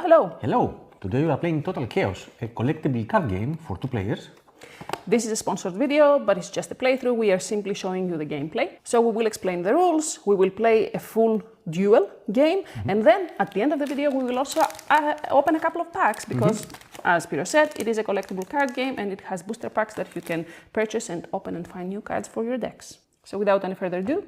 Hello! Hello! Today we are playing Total Chaos, a collectible card game for 2 players. This is a sponsored video, but it's just a playthrough. We are simply showing you the gameplay. So we will explain the rules, we will play a full duel game, and then at the end of the video we will also open a couple of packs because, as Spyros said, it is a collectible card game and it has booster packs that you can purchase and open and find new cards for your decks. So without any further ado,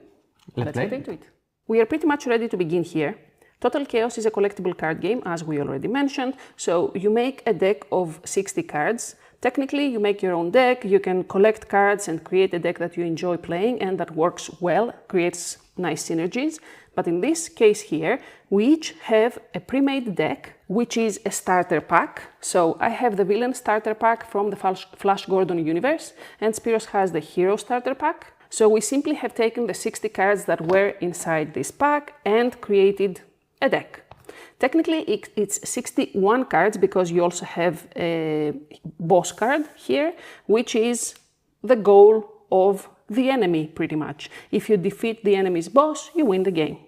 let's get into it. We are pretty much ready to begin here. Total Chaos is a collectible card game, as we already mentioned, so you make a deck of 60 cards. Technically, you make your own deck, you can collect cards and create a deck that you enjoy playing and that works well, creates nice synergies. But in this case here, we each have a pre-made deck, which is a starter pack. So I have the villain starter pack from the Flash Gordon universe, and Spyros has the hero starter pack. So we simply have taken the 60 cards that were inside this pack and created a deck. Technically, it's 61 cards because you also have a boss card here, which is the goal of the enemy, pretty much. If you defeat the enemy's boss, you win the game.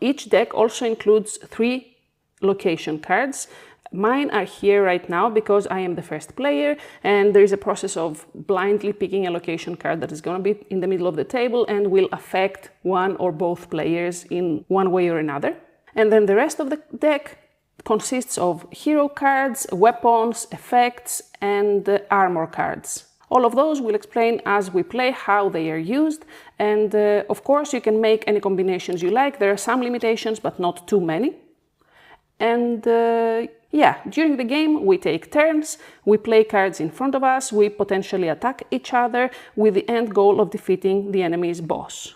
Each deck also includes 3 location cards. Mine are here right now because I am the first player and there is a process of blindly picking a location card that is going to be in the middle of the table and will affect one or both players in one way or another. And then the rest of the deck consists of hero cards, weapons, effects, and armor cards. All of those we'll explain as we play how they are used, and of course you can make any combinations you like. There are some limitations, but not too many. And during the game we take turns, we play cards in front of us, we potentially attack each other with the end goal of defeating the enemy's boss.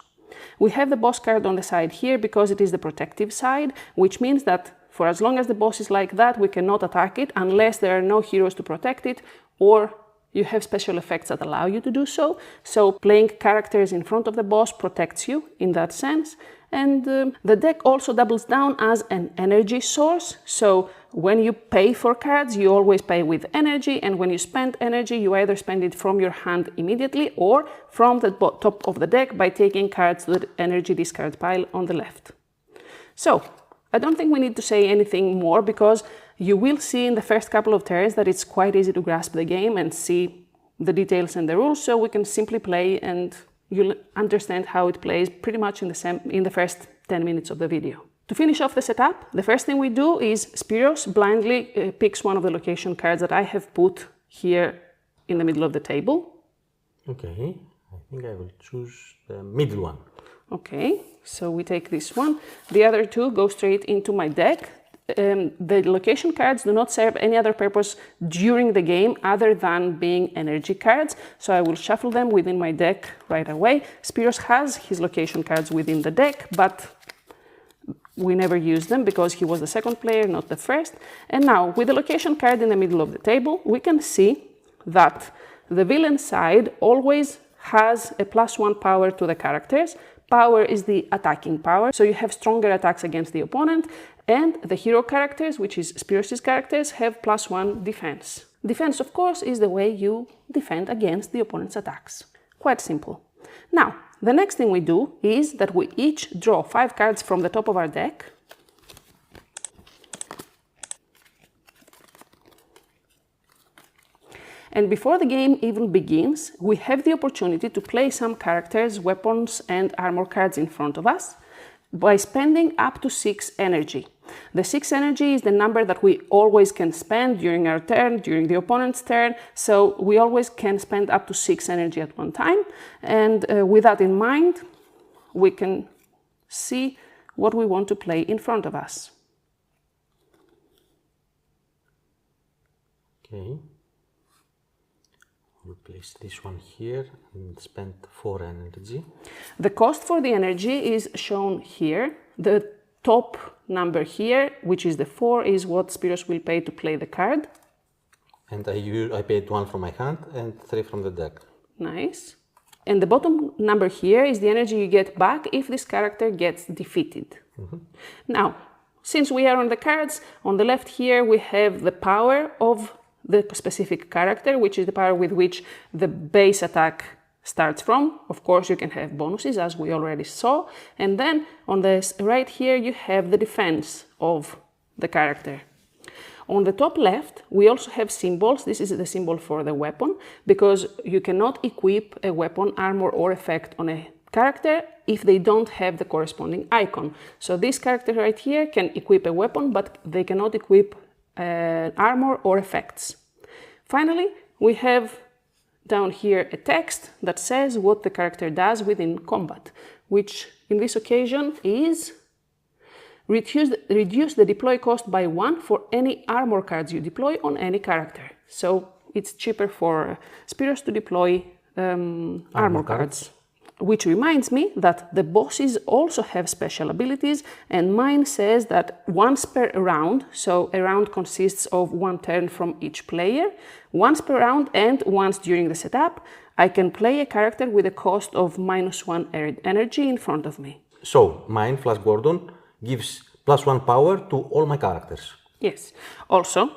We have the boss card on the side here because it is the protective side, which means that for as long as the boss is like that, we cannot attack it unless there are no heroes to protect it or you have special effects that allow you to do so. So playing characters in front of the boss protects you in that sense. And the deck also doubles down as an energy source. So when you pay for cards, you always pay with energy, and when you spend energy, you either spend it from your hand immediately or from the top of the deck by taking cards to the energy discard pile on the left. So I don't think we need to say anything more because you will see in the first couple of turns that it's quite easy to grasp the game and see the details and the rules, so we can simply play and you'll understand how it plays pretty much in the first 10 minutes of the video. To finish off the setup, the first thing we do is Spyros blindly picks one of the location cards that I have put here in the middle of the table. Okay, I think I will choose the middle one. Okay, so we take this one. The other 2 go straight into my deck. The location cards do not serve any other purpose during the game other than being energy cards, so I will shuffle them within my deck right away. Spyros has his location cards within the deck, but we never use them because he was the second player, not the first. And now, with the location card in the middle of the table, we can see that the villain side always has a +1 power to the characters. Power is the attacking power, so you have stronger attacks against the opponent, and the hero characters, which is Spyros' characters, have +1 defense. Defense, of course, is the way you defend against the opponent's attacks. Quite simple. Now, the next thing we do is that we each draw 5 cards from the top of our deck. And before the game even begins, we have the opportunity to play some characters, weapons, and armor cards in front of us by spending up to 6 energy. The 6 energy is the number that we always can spend during our turn, during the opponent's turn, so we always can spend up to 6 energy at one time. And with that in mind, we can see what we want to play in front of us. Okay. We'll place this one here and spend 4 energy. The cost for the energy is shown here. The top number here, which is the 4, is what Spyros will pay to play the card. And I paid 1 from my hand and 3 from the deck. Nice. And the bottom number here is the energy you get back if this character gets defeated. Now, since we are on the cards, on the left here we have the power of the specific character, which is the power with which the base attack starts from. Of course, you can have bonuses, as we already saw. And then on the right here, you have the defense of the character. On the top left, we also have symbols. This is the symbol for the weapon, because you cannot equip a weapon, armor, or effect on a character if they don't have the corresponding icon. So this character right here can equip a weapon, but they cannot equip armor or effects. Finally, we have down here a text that says what the character does within combat, which in this occasion is reduce the deploy cost by 1 for any armor cards you deploy on any character. So it's cheaper for Spyros to deploy armor cards. Which reminds me that the bosses also have special abilities, and mine says that once per round, so a round consists of 1 turn from each player, once per round and once during the setup, I can play a character with a cost of -1 energy in front of me. So, mine, Flash Gordon, gives +1 power to all my characters. Yes. Also,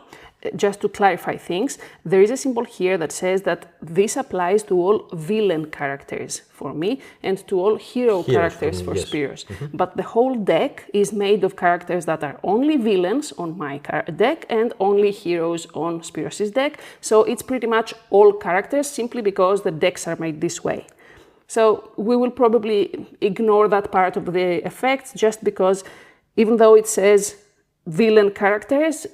just to clarify things, there is a symbol here that says that this applies to all villain characters for me and to all hero characters for Spyros. But the whole deck is made of characters that are only villains on my deck and only heroes on Spyros' deck. So it's pretty much all characters, simply because the decks are made this way. So we will probably ignore that part of the effects, just because even though it says villain characters,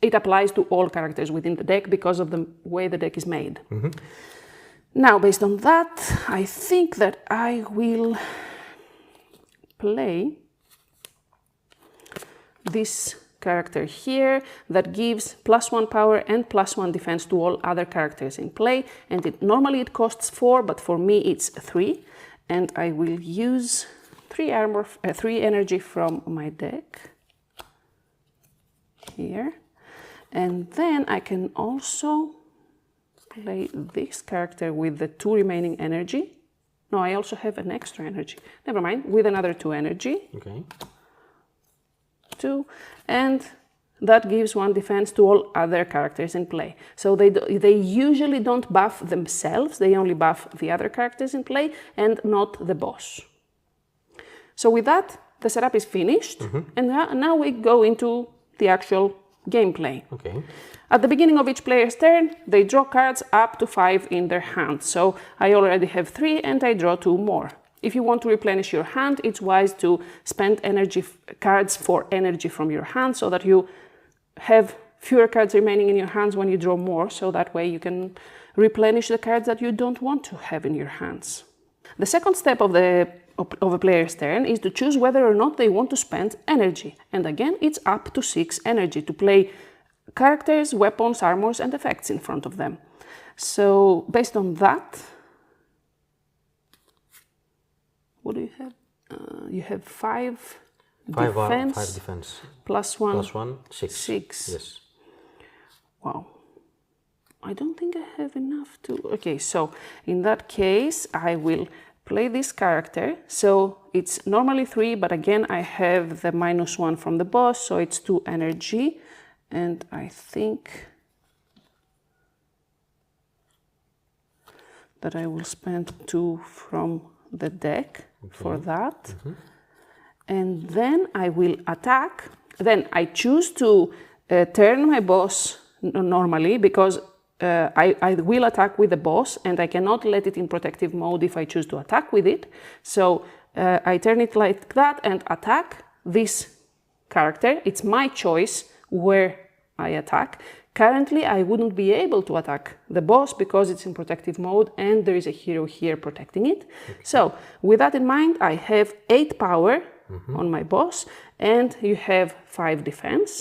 it applies to all characters within the deck because of the way the deck is made. Now, based on that, I think that I will play this character here that gives +1 power and +1 defense to all other characters in play. And normally it costs 4, but for me it's 3. And I will use 3 energy from my deck here. And then I can also play this character with the 2 remaining energy. No, I also have an extra energy. Never mind, with another 2 energy. Okay. 2, and that gives 1 defense to all other characters in play. So they usually don't buff themselves, they only buff the other characters in play and not the boss. So with that, the setup is finished, and now we go into the actual gameplay. Okay. At the beginning of each player's turn, they draw cards up to 5 in their hand. So I already have 3 and I draw 2 more. If you want to replenish your hand, it's wise to spend energy cards for energy from your hand, so that you have fewer cards remaining in your hands when you draw more, so that way you can replenish the cards that you don't want to have in your hands. The second step of a player's turn is to choose whether or not they want to spend energy. And again, it's up to 6 energy to play characters, weapons, armors, and effects in front of them. So based on that, what do you have? You have 5 defense. 5 defense. +1. +1, 6. 6. Yes. Wow. I don't think I have enough to... Okay, so in that case, I will play this character. So it's normally 3, but again, I have the -1 from the boss, so it's 2 energy. And I think that I will spend 2 from the deck for that. And then I will attack. Then I choose to turn my boss normally, because I will attack with the boss, and I cannot let it in protective mode if I choose to attack with it. So I turn it like that and attack this character. It's my choice where I attack. Currently, I wouldn't be able to attack the boss because it's in protective mode and there is a hero here protecting it. Okay. So with that in mind, I have 8 power on my boss, and you have 5 defense.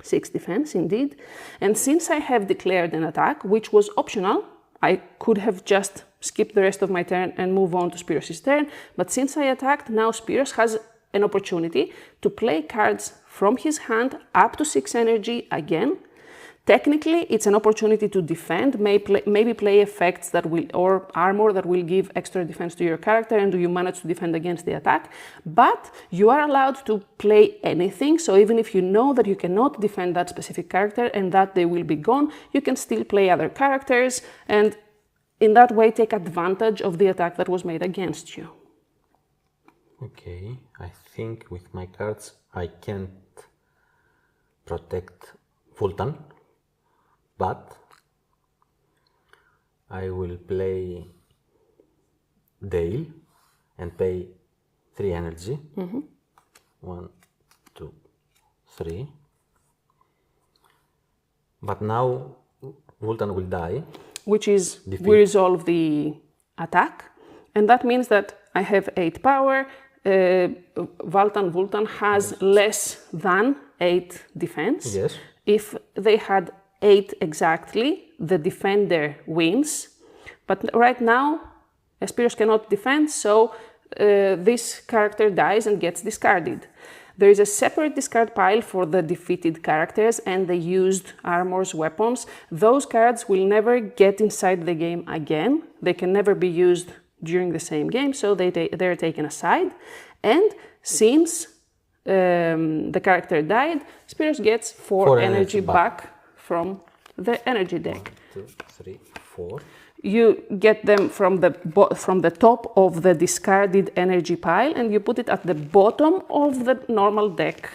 6 defense, indeed. And since I have declared an attack, which was optional, I could have just skipped the rest of my turn and move on to Spyros' turn. But since I attacked, now Spyros has an opportunity to play cards from his hand up to 6 energy again. Technically, it's an opportunity to defend, maybe play effects that will, or armor that will give extra defense to your character, and do you manage to defend against the attack. But you are allowed to play anything, so even if you know that you cannot defend that specific character and that they will be gone, you can still play other characters, and in that way take advantage of the attack that was made against you. Okay, I think with my cards I can't protect Vultan, but I will play Dale and pay 3 energy. 1, 2, 3. But now Vultan will die. Which is, Defeat. we resolve the attack, and that means that I have 8 power. Vultan has less than 8 defense. Yes. If they had 8 exactly, the defender wins. But right now, Spyros cannot defend, so this character dies and gets discarded. There is a separate discard pile for the defeated characters and the used armors, weapons. Those cards will never get inside the game again. They can never be used during the same game, so they're taken aside. And since the character died, Spyros gets 4 energy back from the energy deck. 1, 2, 3, 4. You get them from the top of the discarded energy pile and you put it at the bottom of the normal deck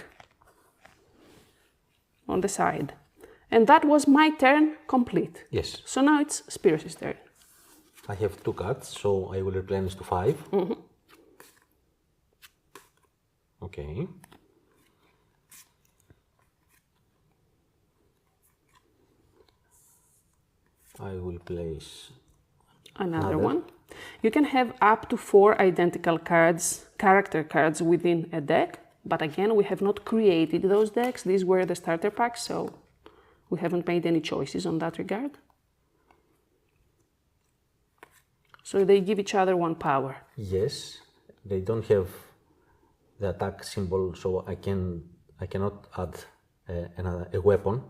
on the side. And that was my turn complete. Yes. So now it's Spyros' turn. I have 2 cards, so I will replenish to 5. Okay. I will place another one. You can have up to 4 identical cards, character cards within a deck, but again, we have not created those decks. These were the starter packs, so we haven't made any choices on that regard. So they give each other 1 power. Yes, they don't have the attack symbol, so I cannot add a weapon.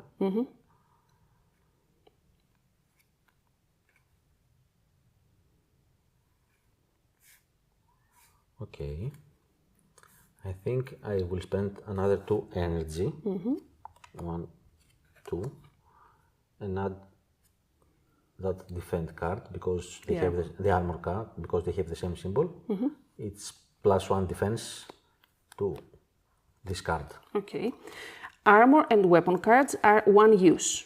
Okay, I think I will spend another 2 energy. 1, 2, and add that defend card because they have the armor card because they have the same symbol. It's +1 defense to this card. Okay. Armor and weapon cards are 1 use.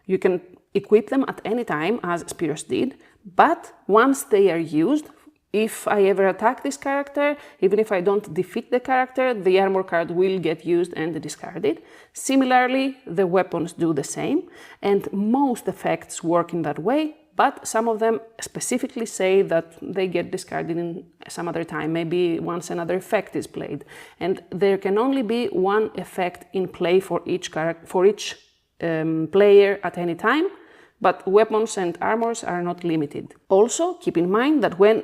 You can equip them at any time, as Spyros did, but once they are used, if I ever attack this character, even if I don't defeat the character, the armor card will get used and discarded. Similarly, the weapons do the same, and most effects work in that way, but some of them specifically say that they get discarded in some other time, maybe once another effect is played. And there can only be 1 effect in play for each player at any time, but weapons and armors are not limited. Also, keep in mind that when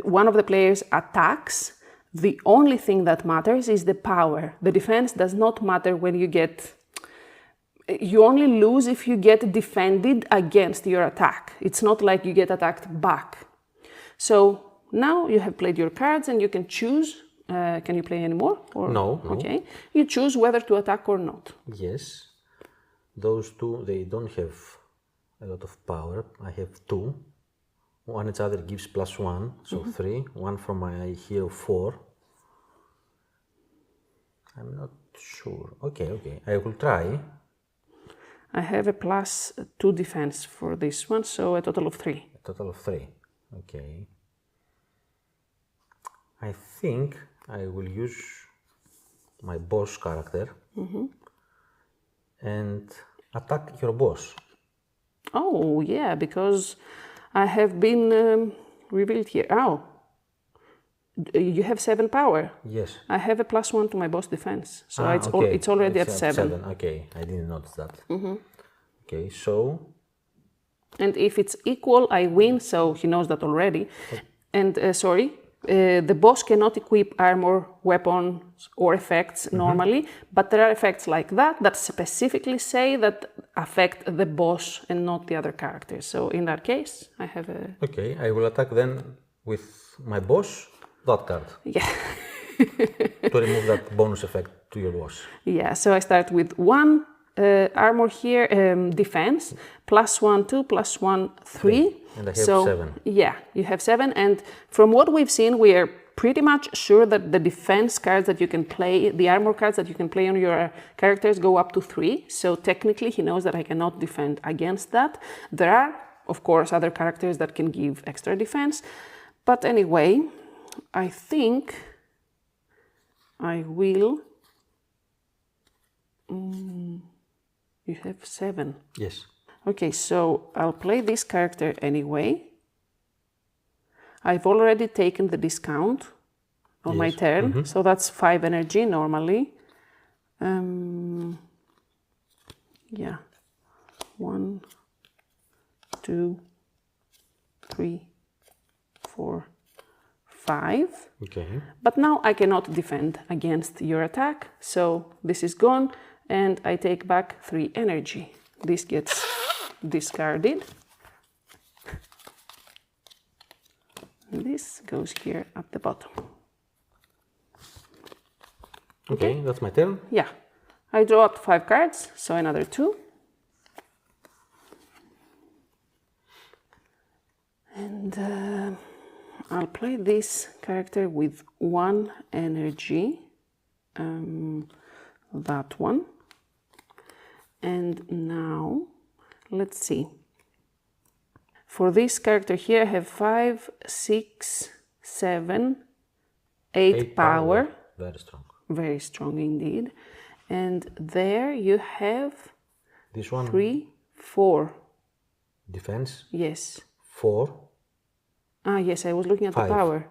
one of the players attacks, the only thing that matters is the power. The defense does not matter when you get... You only lose if you get defended against your attack. It's not like you get attacked back. So now you have played your cards and you can choose. Can you play any more? Or? No. Okay. You choose whether to attack or not. Yes. Those 2, they don't have a lot of power. I have 2. One each other gives +1, so 3. 1 from my hero, 4. I'm not sure. Okay, I will try. I have a +2 defense for this one, so a total of 3. A total of 3. Okay. I think I will use my boss character and attack your boss. Oh, yeah, because I have been revealed here. Oh, you have 7 power. Yes. I have a +1 to my boss defense, so it's already at 7. Okay, I didn't notice that. Okay, so... And if it's equal, I win, so he knows that already. And the boss cannot equip armor, weapons, or effects normally, but there are effects like that specifically say that affect the boss and not the other characters. So in that case, I have a... Okay, I will attack then with my boss, that card. Yeah. To remove that bonus effect to your boss. Yeah, so I start with 1 armor here, defense, +1, 2, +1, 3. And I have 7. Yeah, you have 7, and from what we've seen, we are pretty much sure that the defense cards that you can play, the armor cards that you can play on your characters go up to 3. So technically he knows that I cannot defend against that. There are, of course, other characters that can give extra defense. But anyway, I think I will... you have 7. Yes. Okay, so I'll play this character anyway. I've already taken the discount on my turn, so that's 5 energy normally. Yeah, 1, 2, 3, 4, 5. Okay. But now I cannot defend against your attack, so this is gone, and I take back 3 energy. This gets discarded. And this goes here at the bottom. Okay, that's my turn. Yeah. I draw up 5 cards, so another 2. And I'll play this character with 1 energy. That one. And now, let's see. For this character here, I have 5, 6, 7, 8 power. Very strong. Very strong indeed. And there you have This one 3, 4. defense. Yes. 4. Ah, yes, I was looking at 5. the power.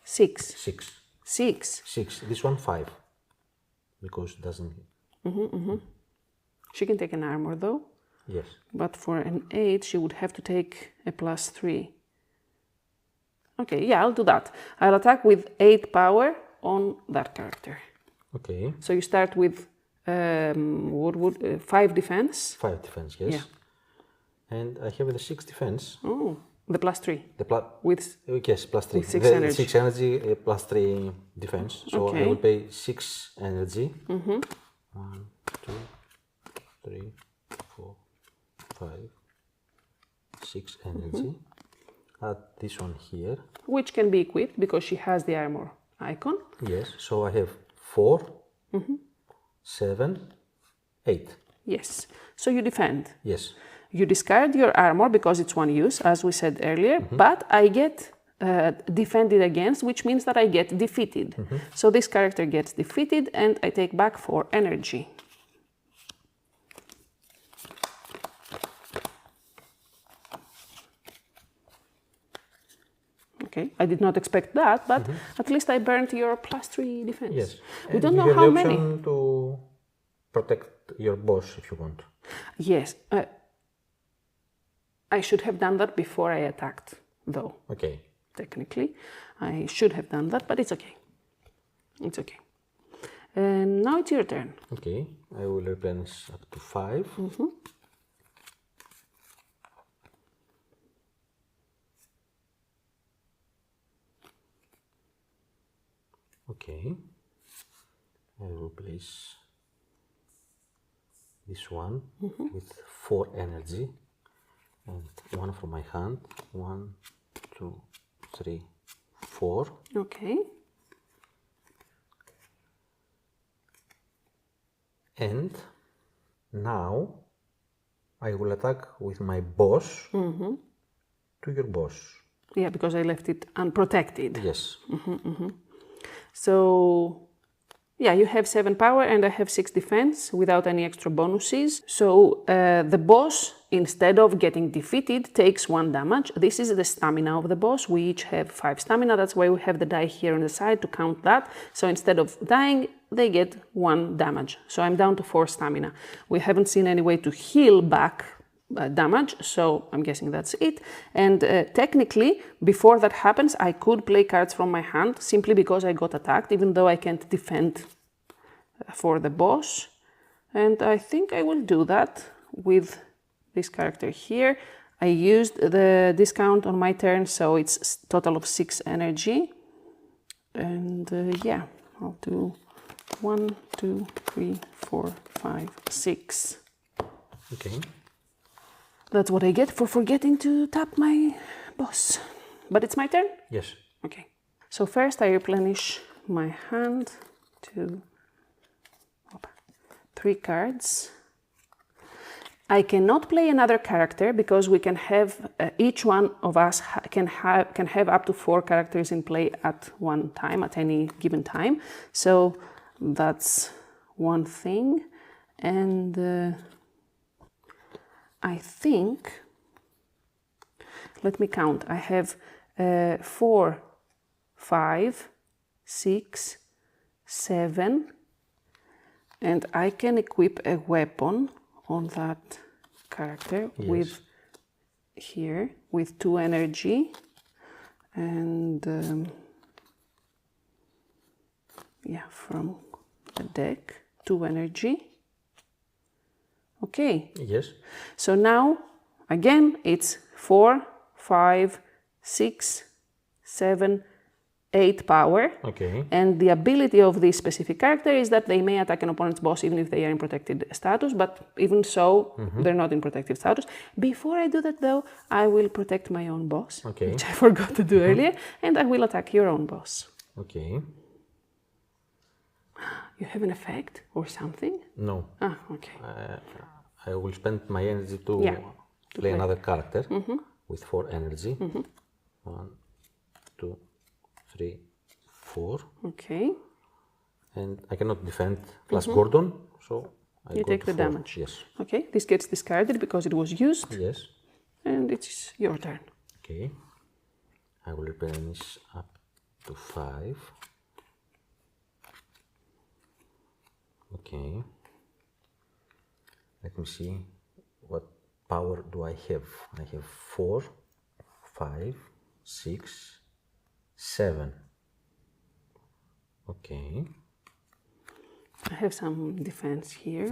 6. 6. 6. 6. This one 5. Because it doesn't... She can take an armor though. Yes. But for an 8, she would have to take a +3. Okay, yeah, I'll do that. I'll attack with 8 power on that character. Okay. So you start with 5 defense. 5 defense, yes. Yeah. And I have the 6 defense. Oh, the +3. The plus... With Yes, +3. with 6 the energy. 6 energy, +3 defense. So Okay. I will pay 6 energy. 1, 2, 3, 4, 5, 6 energy. Add this one here. which can be equipped because she has the armor icon. Yes, so I have 4, 7, 8. Yes. So you defend. Yes. You discard your armor because it's one use, as we said earlier, but I get defended against, which means that I get defeated. So this character gets defeated and I take back 4 energy. Okay, I did not expect that, but at least I burnt your +3 defense. Yes. We And don't you know have how the many. option to protect your boss if you want. Yes. I should have done that before I attacked, though. Okay. Technically, I should have done that, but it's okay. It's okay. And now it's your turn. Okay. I will replenish up to 5. Okay. I will place this one with 4 energy and 1 from my hand. 1, 2, 3, 4. Okay. And now I will attack with my boss to your boss. Yeah, because I left it unprotected. Yes. So, yeah, you have 7 power and I have 6 defense without any extra bonuses. So the boss, instead of getting defeated, takes 1 damage. This is the stamina of the boss. We each have 5 stamina. That's why we have the die here on the side to count that. So instead of dying, they get 1 damage. So I'm down to 4 stamina. We haven't seen any way to heal back damage, so I'm guessing that's it. And technically, before that happens, I could play cards from my hand simply because I got attacked, even though I can't defend for the boss. And I think I will do that with this character here. I used the discount on my turn, so it's a total of 6 energy. And yeah, I'll do 1, 2, 3, 4, 5, 6. Okay. That's what I get for forgetting to tap my boss. But it's my turn? Yes. Okay. So first I replenish my hand to 3 cards. I cannot play another character because we can have, each one of us can have up to 4 characters in play at one time, at any given time. So that's one thing. And I think, let me count, I have 4, 5, 6, 7, and I can equip a weapon on that character with here with 2 energy and yeah, from the deck 2 energy. Okay. Yes. So now again it's 4, 5, 6, 7, 8 power. Okay. And the ability of this specific character is that they may attack an opponent's boss even if they are in protected status, but even so, they're not in protected status. Before I do that though, I will protect my own boss, which I forgot to do earlier, and I will attack your own boss. Okay. You have an effect or something? No. Ah, okay. I will spend my energy to play another character with 4 energy. 1, 2, 3, 4. Okay. And I cannot defend plus Gordon, so I You go take to the 4. damage. Yes. Okay, this gets discarded because it was used. Yes. And it's your turn. Okay. I will replenish up to 5. Okay. Let me see. What power do I have? I have 4, 5, 6, 7. Okay. I have some defense here.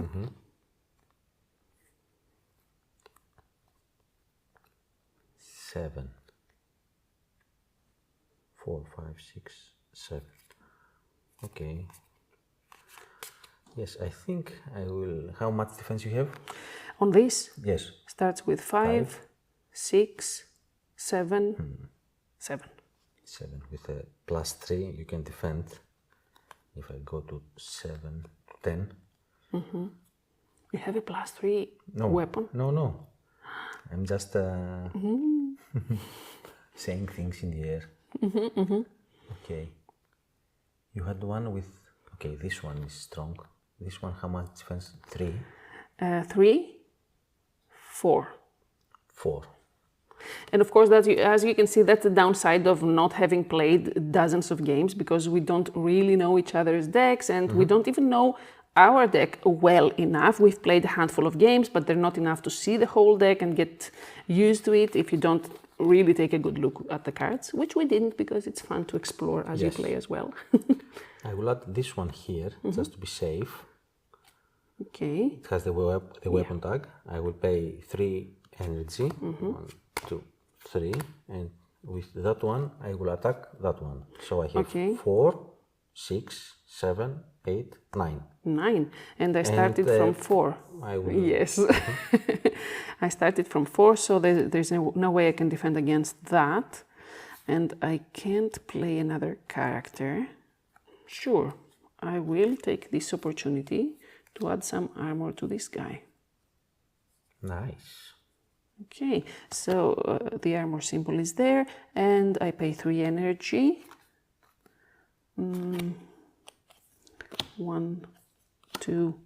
7. 4, 5, 6, 7. Okay. Yes, I think I will. How much defense you have? On this, Yes. starts with 5, 6, 7, 7. 7 with a plus 3 you can defend. If I go to 7, 10. You have a plus 3 weapon? No. I'm just saying things in the air. Okay. You had one with. Okay, this one is strong. This one, how much defense? 3. 3, 4. 4. And of course, that as you can see, that's the downside of not having played dozens of games, because we don't really know each other's decks, and we don't even know our deck well enough. We've played a handful of games, but they're not enough to see the whole deck and get used to it if you don't really take a good look at the cards, which we didn't, because it's fun to explore as you play as well. I will add this one here just to be safe. Okay. It has the weapon tag. I will pay 3 energy. 1, 2, 3, and with that one I will attack that one. So I have 4, 6, 7, 8, 9. 9, and I started from 4. I will. Yes. I started from 4, so there's no way I can defend against that. And I can't play another character. Sure, I will take this opportunity to add some armor to this guy. Nice. Okay, so the armor symbol is there, and I pay 3 energy. 1, 2,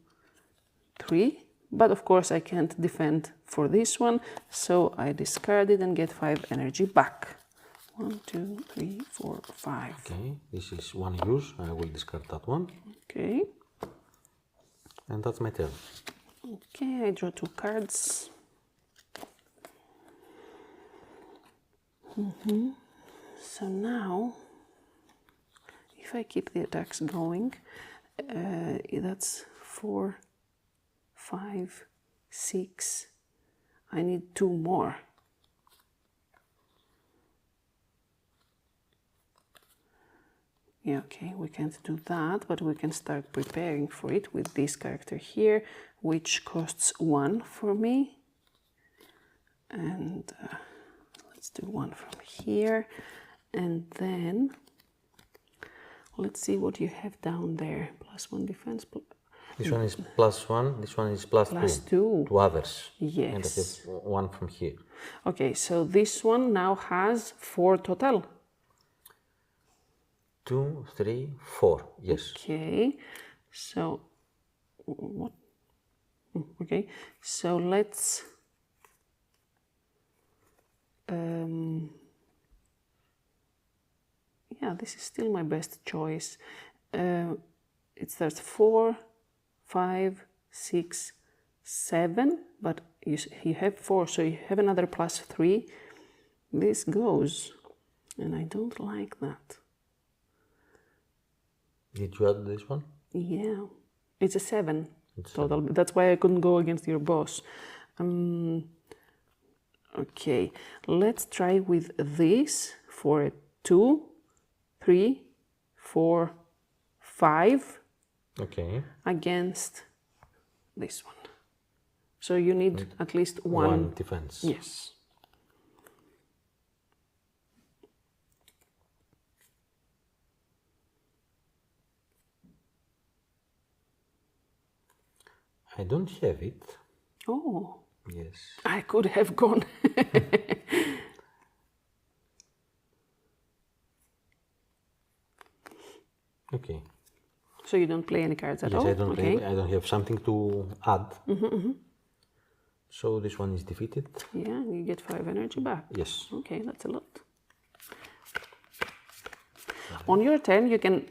3. But of course I can't defend for this one, so I discard it and get 5 energy back. 1, 2, 3, 4, 5. Okay, this is one use. I will discard that one. Okay. And that's my turn. Okay, I draw 2 cards. So now, if I keep the attacks going, that's 4, 5, 6. I need 2 more. Yeah, okay, we can't do that, but we can start preparing for it with this character here, which costs 1 for me. And let's do 1 from here. And then Let's see what you have down there. +1 defense. This one is +1, this one is +2 to others. Yes. And I have 1 from here. Okay, so this one now has 4 total. 2, 3, 4. Yes. Okay, so what? Okay, so let's yeah, this is still my best choice. It starts 4, 5, 6, 7, but you have 4, so you have another +3. This goes, and I don't like that. Did you add this one? Yeah, it's a 7 total. That's why I couldn't go against your boss. Okay, let's try with this for a 2, 3, 4, 5. Okay. Against this one. So you need at least one defense. Yes. I don't have it. Oh. Yes. I could have gone. Okay. So you don't play any cards at all? Yes, I don't play. I don't have something to add. So this one is defeated. Yeah, you get 5 energy back. Yes. Okay, that's a lot. On your turn, you can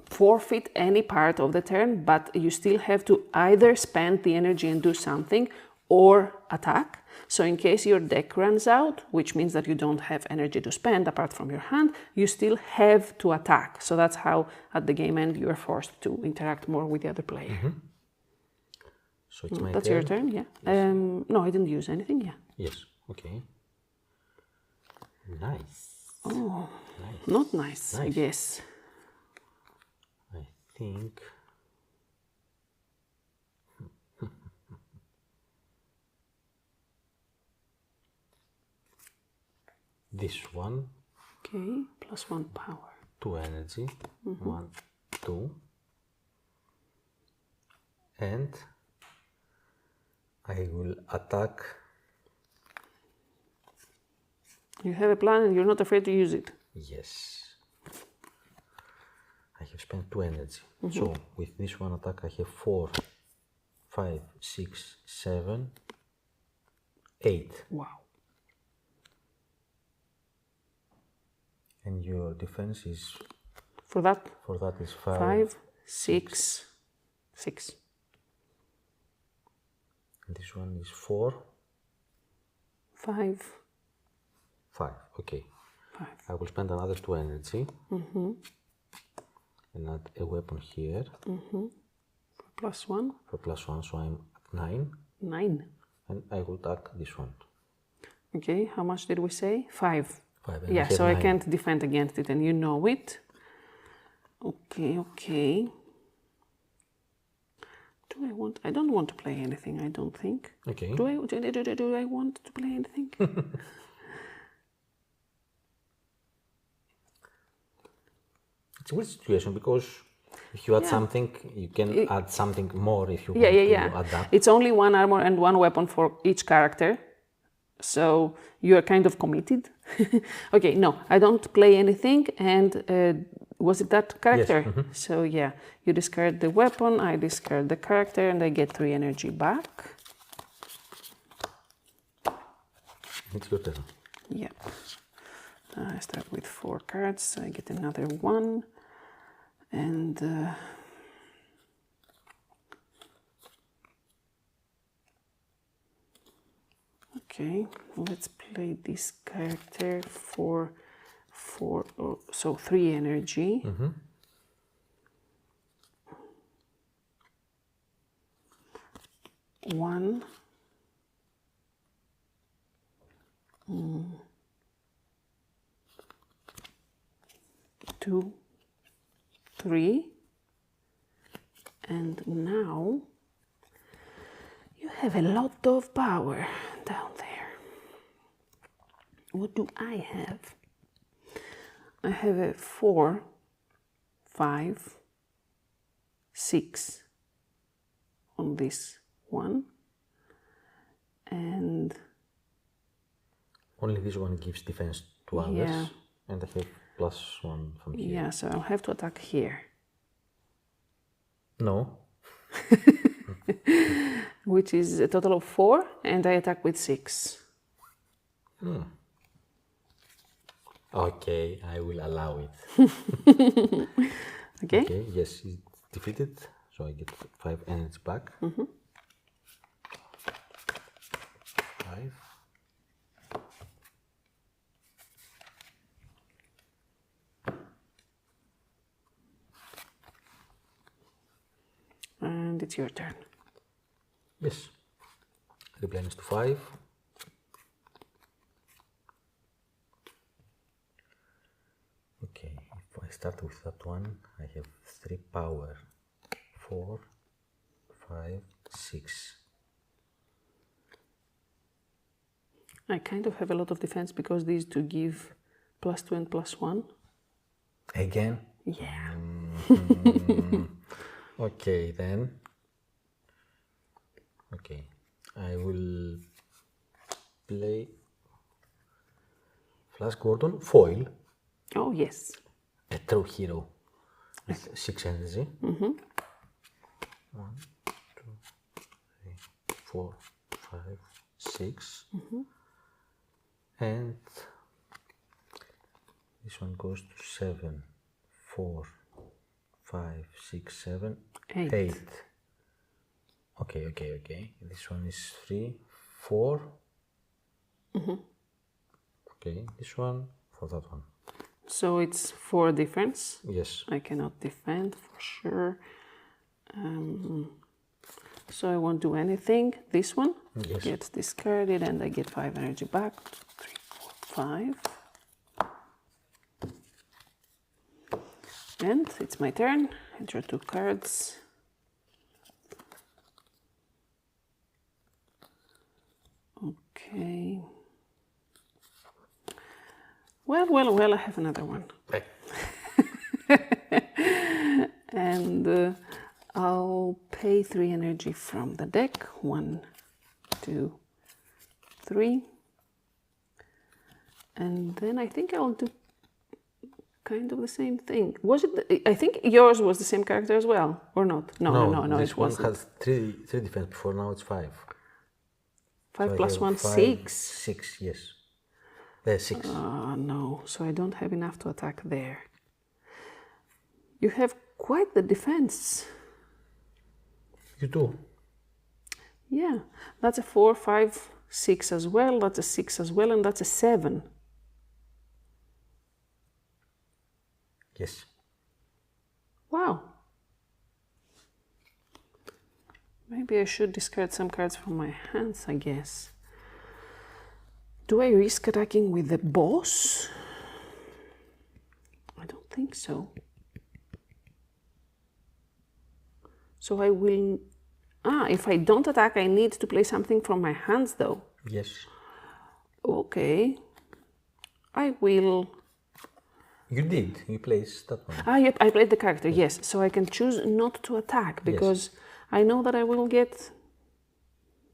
forfeit any part of the turn, but you still have to either spend the energy and do something or attack. So in case your deck runs out, which means that you don't have energy to spend apart from your hand, you still have to attack. So that's how at the game end you are forced to interact more with the other player. So it's my That's turn. your turn, yeah. Yes. No, I didn't use anything, yeah. Yes, okay. Nice. Oh, nice. Not nice, I guess. I think... this one. Okay, +1 power. 2 energy. 1, 2. And I will attack. You have a plan and you're not afraid to use it. Yes. I have spent 2 energy. So with this one attack I have 4, 5, 6, 7, 8. Wow. And your defense is... For that is 5. 5, 6, 6. And this one is 4. 5. 5. Okay. 5. I will spend another 2 energy. And add a weapon here. For +1. For +1, so I'm at 9. 9. And I will attack this one. Okay, how much did we say? 5. 5. And Yeah, so I 9. can't defend against it and you know it. Okay, okay. I don't want to play anything, I don't think. Okay. Do I want to play anything? It's a weird situation because if you add something, you can add something more if you want to add that. It's only 1 armor and 1 weapon for each character. So you are kind of committed. Okay, no, I don't play anything. And was it that character? Yes. So yeah, you discard the weapon, I discard the character, and I get 3 energy back. It's your turn. Yeah. I start with 4 cards, so I get another 1. And okay, let's play this character for 3 energy. 1. 2, 3, and now you have a lot of power down there. What do I have? I have a 4, 5, 6 on this one, and only this one gives defense to others, yeah, and I have +1 from here. yeah, so I'll have to attack here. No. Which is a total of 4, and I attack with 6. Okay, I will allow it. Okay? Okay, yes, it's defeated, so I get 5 energy back. 5. And it's your turn. Yes. Replenish to 5. Okay, if I start with that one, I have 3 power. 4, 5, 6. I kind of have a lot of defense because these two give +2 and +1. Again? Yeah. Okay, then. Okay, I will play Flash Gordon foil. Oh, yes. A true hero with 6 energy. 1, 2, 3, 4, 5, 6. And this one goes to 7, 4, 5, 6, 7, 8. Okay. This one is 3, 4. Okay, this one for that one. So it's 4 difference. Yes. I cannot defend for sure. So I won't do anything. This one gets discarded and I get 5 energy back. 3, 4, 5. And it's my turn. I draw 2 cards. Okay. Well, I have another one. Hey. And I'll pay 3 energy from the deck. 1, 2, 3. And then I think I'll do kind of the same thing. Was it? I think yours was the same character as well, or not? No. This It one wasn't. has 3 defense before, now it's 5. 5 So plus I have 1, 5, 6. 6, yes. 6. No, so I don't have enough to attack there. You have quite the defense. You do. Yeah, that's a 4, 5, 6 as well. That's a 6 as well, and that's a 7. Yes. Wow. Maybe I should discard some cards from my hands, I guess. Do I risk attacking with the boss? I don't think so. So I will... if I don't attack, I need to play something from my hands, though. Yes. Okay. I will... You did. You placed that one. Yep, I played the character, yes. So I can choose not to attack, because I know that I will get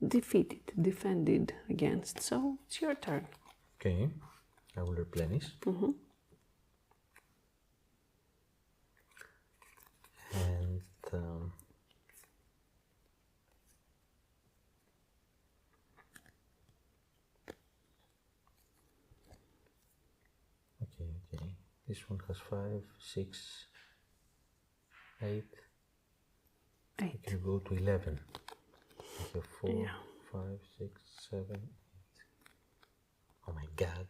defended against. So it's your turn. Okay. I will replenish. And... Okay. This one has 5, 6, 8. I can go to 11. I have 4, 5, 6, 7, 8. Oh my god.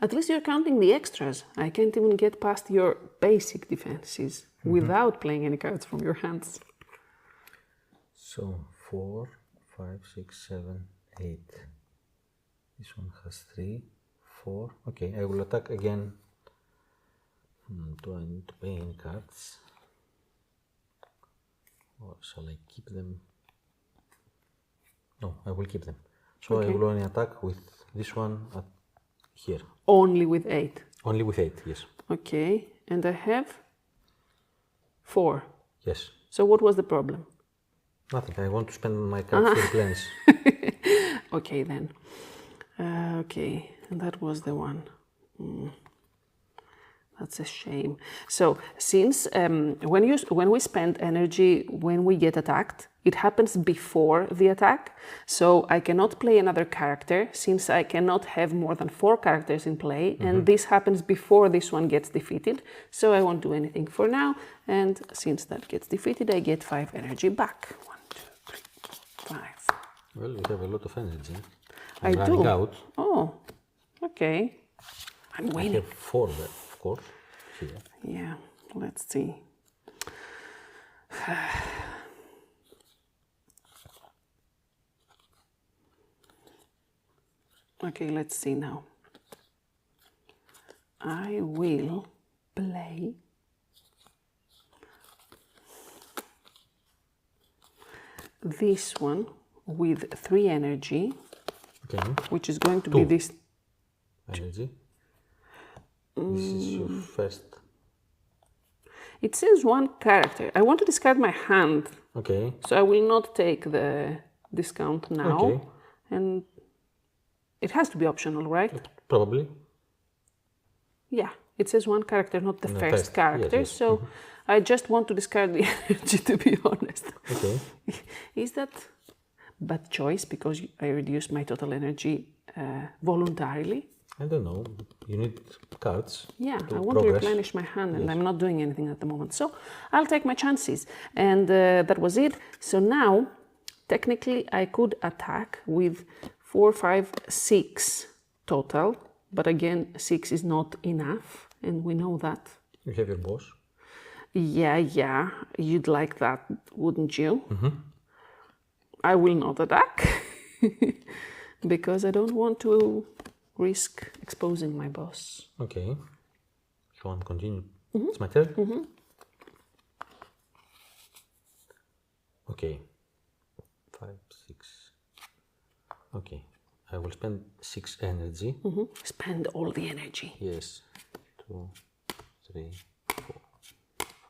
At least you're counting the extras. I can't even get past your basic defenses without playing any cards from your hands. So 4, 5, 6, 7, 8. This one has 3, 4. Okay, I will attack again. Do I need to pay any cards? Or shall I keep them? No, I will keep them. So I will only attack with this one at here. Only with 8. Only with 8, yes. Okay, and I have 4. Yes. So what was the problem? Nothing. I want to spend my cards to replenish. Okay then. Okay, and that was the one. That's a shame. So since when we spend energy when we get attacked, it happens before the attack. So I cannot play another character since I cannot have more than 4 characters in play, and this happens before this one gets defeated. So I won't do anything for now, and since that gets defeated, I get 5 energy back. 1, 2, 3, 4, 5. Well, you have a lot of energy. I I'm running do. out. Oh, okay. I'm I waiting. have 4 there, of course. Here. Yeah, let's see. Okay, let's see now. I will play this one with 3 energy, Okay. which is going to be 2. this. Energy. This is your first. It says 1 character. I want to discard my hand, Okay. so I will not take the discount now. Okay. And it has to be optional, right? Probably. Yeah, it says 1 character, not the No, first first. character. Yes, yes. So I just want to discard the energy, to be honest. Okay. Is that bad choice because I reduced my total energy voluntarily? I don't know. You need cards. Yeah, to I want to progress. replenish my hand, and Yes. I'm not doing anything at the moment. So I'll take my chances. And that was it. So now, technically, I could attack with 4, 5, 6 total. But again, 6 is not enough, and we know that. You have your boss. Yeah, you'd like that, wouldn't you? I will not attack because I don't want to risk exposing my boss. Okay. So I'm continuing. It's my turn? Okay. 5, 6. Okay. I will spend 6 energy. Spend all the energy. Yes. 2, 3, 4,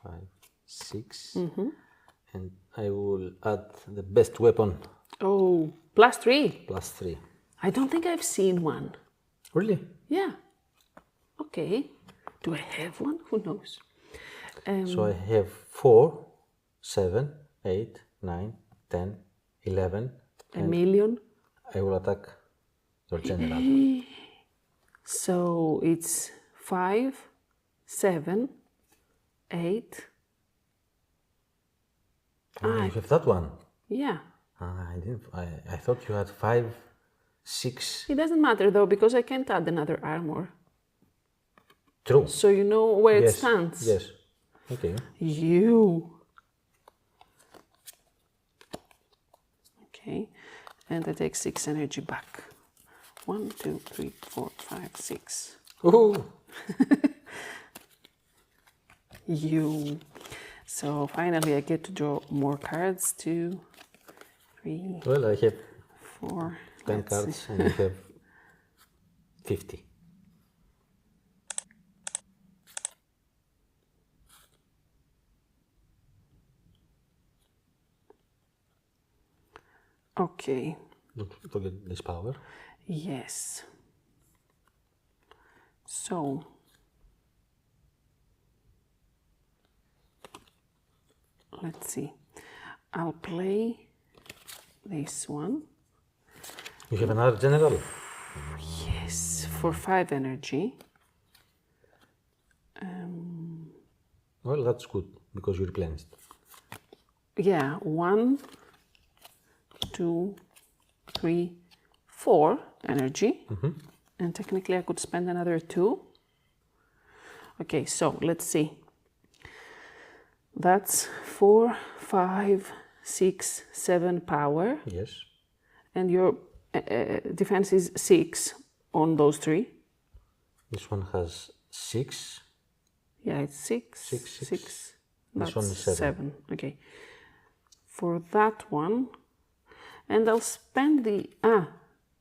5, 6. And I will add the best weapon Oh, +3. +3. I don't think I've seen one. Really? Yeah. Okay. Do I have one? Who knows? So I have 4, 7, 8, 9, 10, 11. A million. I will attack your general. So it's 5, 7, 8. Ah, you have that one. Yeah. I didn't. I thought you had 5, 6. It doesn't matter though because I can't add another armor. True. So you know where it Yes. stands. Yes. Okay. You. Okay. And I take 6 energy back. 1, 2, 3, 4, 5, 6. Ooh. You. So finally I get to draw more cards. 2, 3, Well, I have 4. 10 Let's cards see. and you have 50. Okay. Don't forget this power. Yes. So let's see. I'll play this one. You have another general. Yes, for 5 energy. Well, that's good because you replenished. Yeah, 1, 2, 3, 4 energy. And technically I could spend another 2. Okay, so let's see. That's 4, 5, 6, 7 power. Yes. And your defense is 6 on those 3. This one has 6. Yeah, it's 6. Six, six. 6. This That's one is 7. 7. Okay. For that one, and I'll spend the...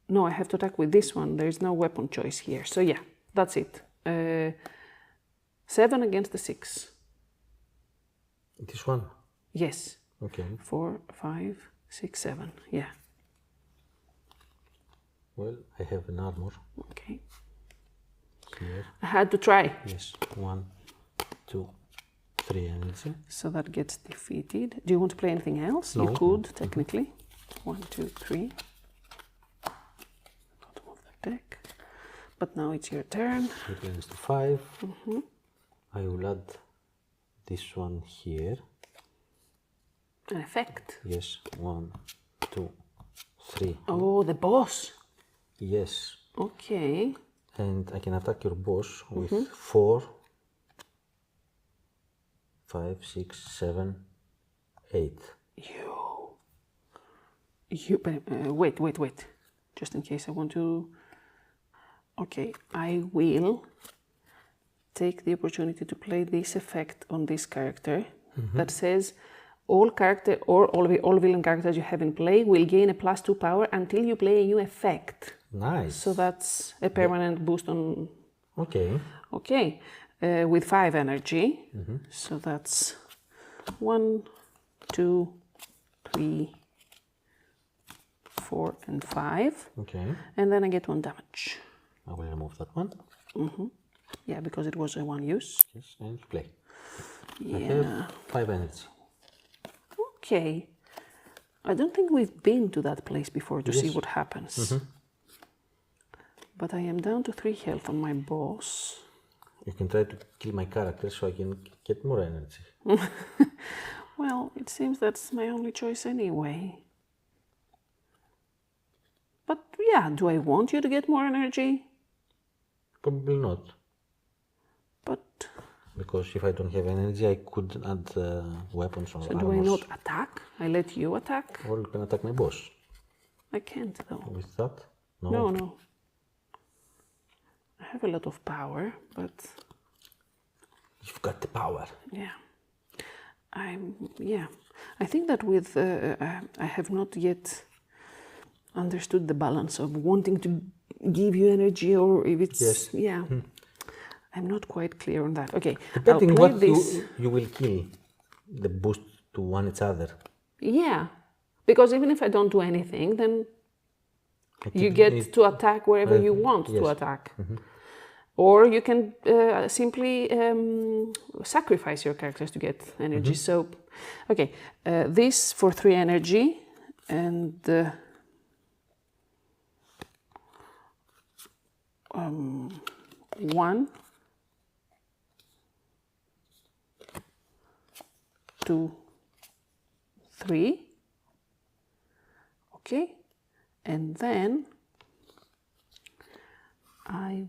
no, I have to attack with this one. There is no weapon choice here. So yeah, that's it. 7 against the 6. This one? Yes. Okay. 4, 5, 6, 7. Yeah. Well, I have an armor Okay. here. I had to try. Yes. 1, 2, 3 energy. So that gets defeated. Do you want to play anything else? No. You could, technically. 1, 2, 3. Bottom of the deck. But now it's your turn. 3 turns to 5. I will add this one here. An effect. Yes. 1, 2, 3. Oh, the boss. Yes. Okay. And I can attack your boss with 4, 5, 6, 7, 8. Wait. Just in case I want to. Okay, I will take the opportunity to play this effect on this character that says all villain characters you have in play will gain a +2 power until you play a new effect. Nice. So that's a permanent boost on. Okay. Okay, with 5 energy. So that's 1, 2, 3, 4, and 5. Okay. And then I get 1 damage. I will remove that one. Yeah, because it was a 1 use. Yes, and play. Yeah. I have 5 energy. Okay. I don't think we've been to that place before to see what happens. But I am down to 3 health on my boss. You can try to kill my character so I can get more energy. Well, it seems that's my only choice anyway. But yeah, do I want you to get more energy? Probably not. But Because if I don't have energy, I could add weapons or so armors. do I not attack? I let you attack? Or you can attack my boss. I can't though. With that? No. I have a lot of power, but You've got the power. yeah. I think that with I have not yet understood the balance of wanting to give you energy or if it's Yes. yeah. I'm not quite clear on that. Okay, Depending I'll play what this. you will kill, the boost to one each other. Yeah, because even if I don't do anything, then you it- get to attack wherever you want to yes. attack. Or you can simply sacrifice your characters to get energy. So, okay, this for 3 energy and 1, 2, 3. Okay, and then I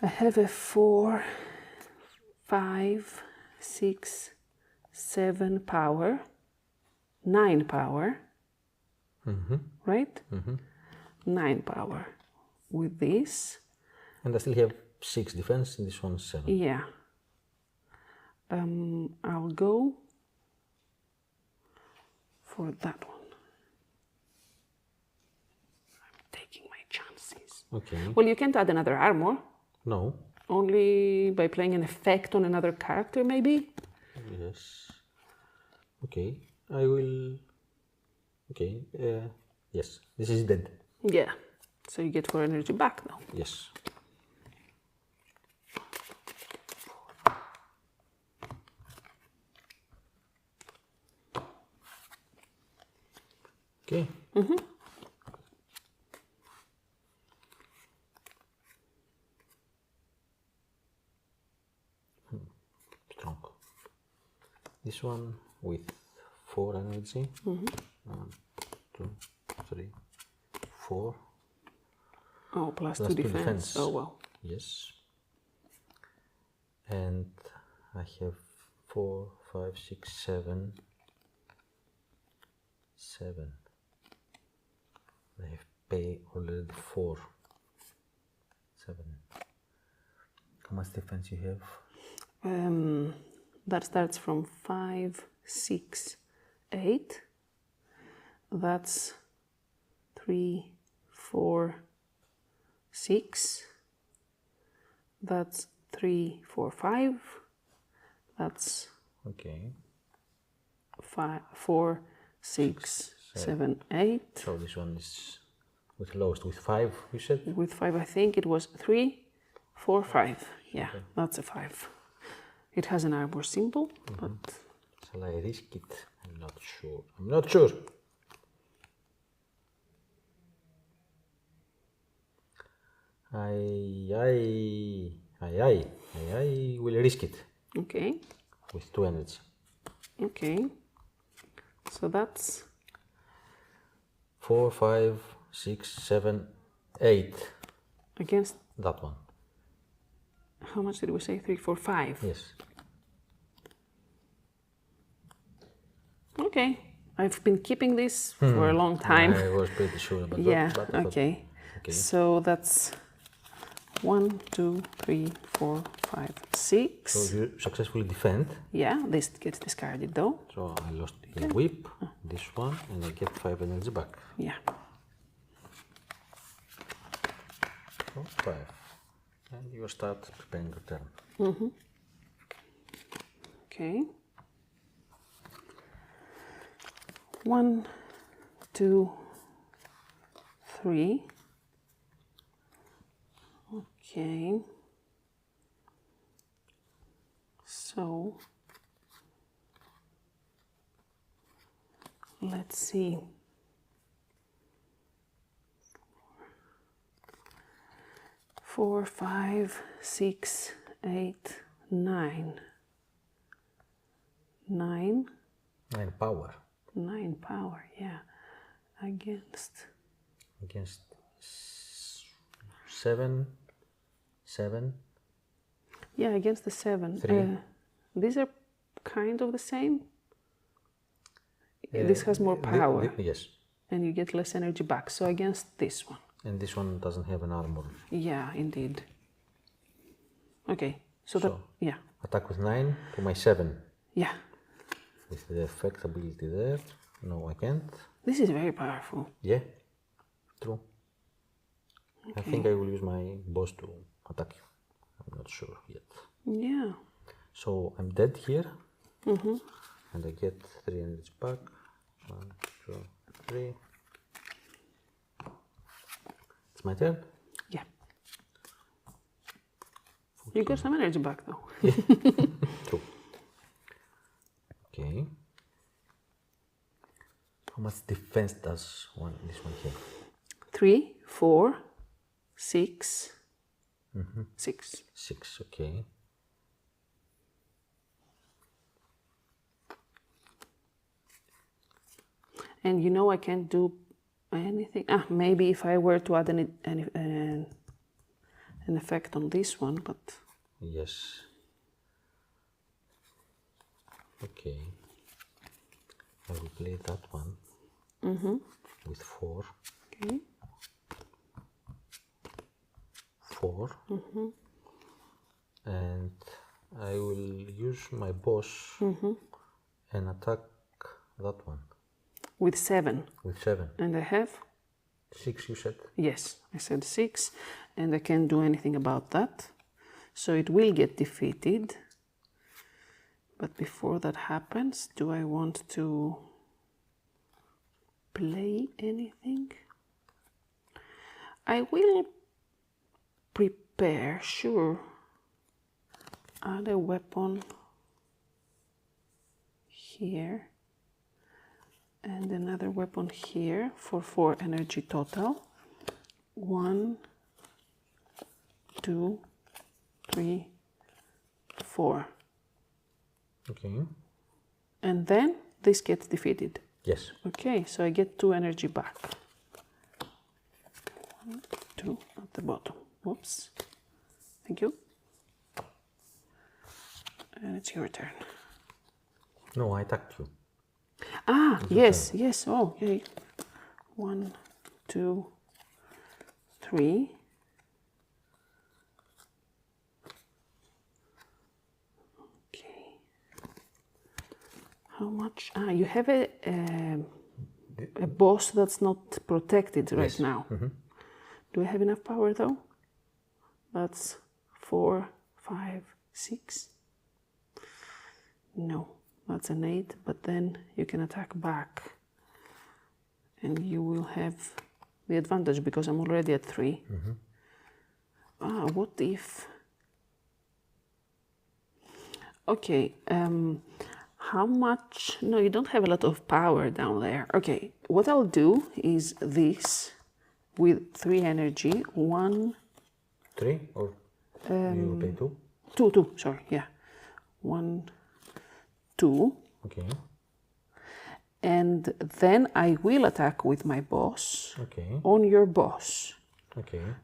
have a 4, 5, 6, 7 power, 9 power, right? 9 power with this. And I still have 6 defense, and this one's 7. Yeah. I'll go for that one. I'm taking my chances. Okay. Well, you can't add another armor. No. Only by playing an effect on another character, maybe? Yes. Okay. I will... Okay. Yes. This is dead. Yeah. So you get 4 energy back now. Yes. Okay. Strong. This one with 4 energy. 1, 2, 3, 4. Oh, plus Plus 2 2 defense. defense. Oh, well. Yes. And I have 4, 5, 6, 7. 7. I have paid already 4. 7. How much defense you have? That starts from 5, 6, 8. That's 3, 4, 6. That's 3, 4, 5. That's Okay. 5, 4, 6, 7, 8. So this one is with lowest with 5, you said? With 5, I think it was 3, 4, 5. Yeah, that's a 5. It has an arbor symbol, but... Shall I risk it? I'm not sure. I'm not sure. I will risk it. Okay. With 2 energy. Okay. So that's 4, 5, 6, 7, 8. against, That one. how much did we say? 3, 4, 5. Yes. Okay. I've been keeping this for a long time. I was pretty sure about Yeah, that. But okay. okay. So that's 1, 2, 3, 4, 5, 6. So you successfully defend. Yeah, this gets discarded though. So I lost the whip, this one, and I get 5 energy back. Yeah. So 5. And you start preparing your turn. Okay. 1, 2, 3. Okay. So let's see. 4, 5, 6, 8, 9. 9. 9 power 9 power, yeah. Against 7, 7. yeah, against the 7. 3. These are kind of the same. This has more power Yes. and you get less energy back. So against this one. And this one doesn't have an armor. Yeah, indeed. Okay, so that, yeah, Attack with 9 to my 7. yeah. With the effect ability there. No, I can't. This is very powerful. Yeah, true. I think I will use my boss to attack you. I'm not sure yet. Yeah. So I'm dead here. And I get 3 energy back. 1, 2, 3. It's my turn. Yeah. You got some energy back though. True. Okay. How much defense does this one have? 3, 4, 6, 6. 6, okay. And you know I can't do anything. Maybe if I were to add an effect on this one, but... Yes. Okay. I will play that one. With 4. Okay. 4. And I will use my boss and attack that one. With 7. With 7. And I have? 6, you said? Yes, I said 6. And I can't do anything about that. So it will get defeated. But before that happens, do I want to play anything? I will prepare, sure, add a weapon here and another weapon here for 4 energy total. 1, 2, 3, 4. Okay. And then this gets defeated. Yes. Okay, so I get 2 energy back. 1, 2 at the bottom. Whoops. Thank you. And it's your turn. No, I attacked you. Yes, yes. Oh, okay. 1, 2, 3. Okay. How much? You have a boss that's not protected right now. Do I have enough power though? That's 4, 5, 6. No, that's an 8, but then you can attack back. And you will have the advantage because I'm already at 3. What if... Okay, how much... No, you don't have a lot of power down there. Okay, what I'll do is this with 3 energy. 1... 3 or you play 2? 2, sorry, yeah. 1, 2. Okay. And then I will attack with my boss on your boss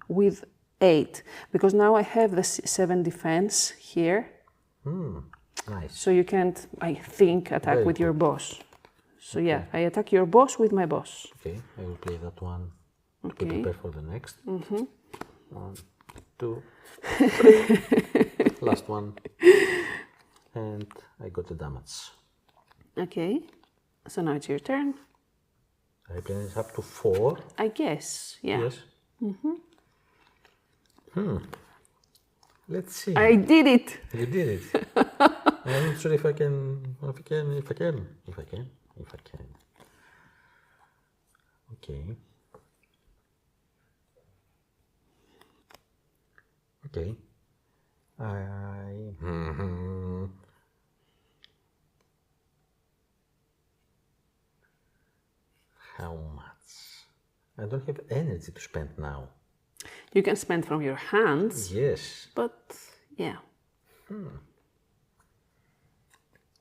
with 8. Because now I have the 7 defense here. Nice. So you can't, I think, attack with your boss. So yeah, I attack your boss with my boss. Okay, I will play that one to prepare for the next. 1, 2, 3. Last one. And I got the damage. Okay, so now it's your turn. I play this up to 4. I guess, yeah. Yes. Let's see. I did it! You did it. I'm not sure if I can. If I can. Okay. Okay. How much? I don't have energy to spend now. You can spend from your hands. Yes. But, yeah.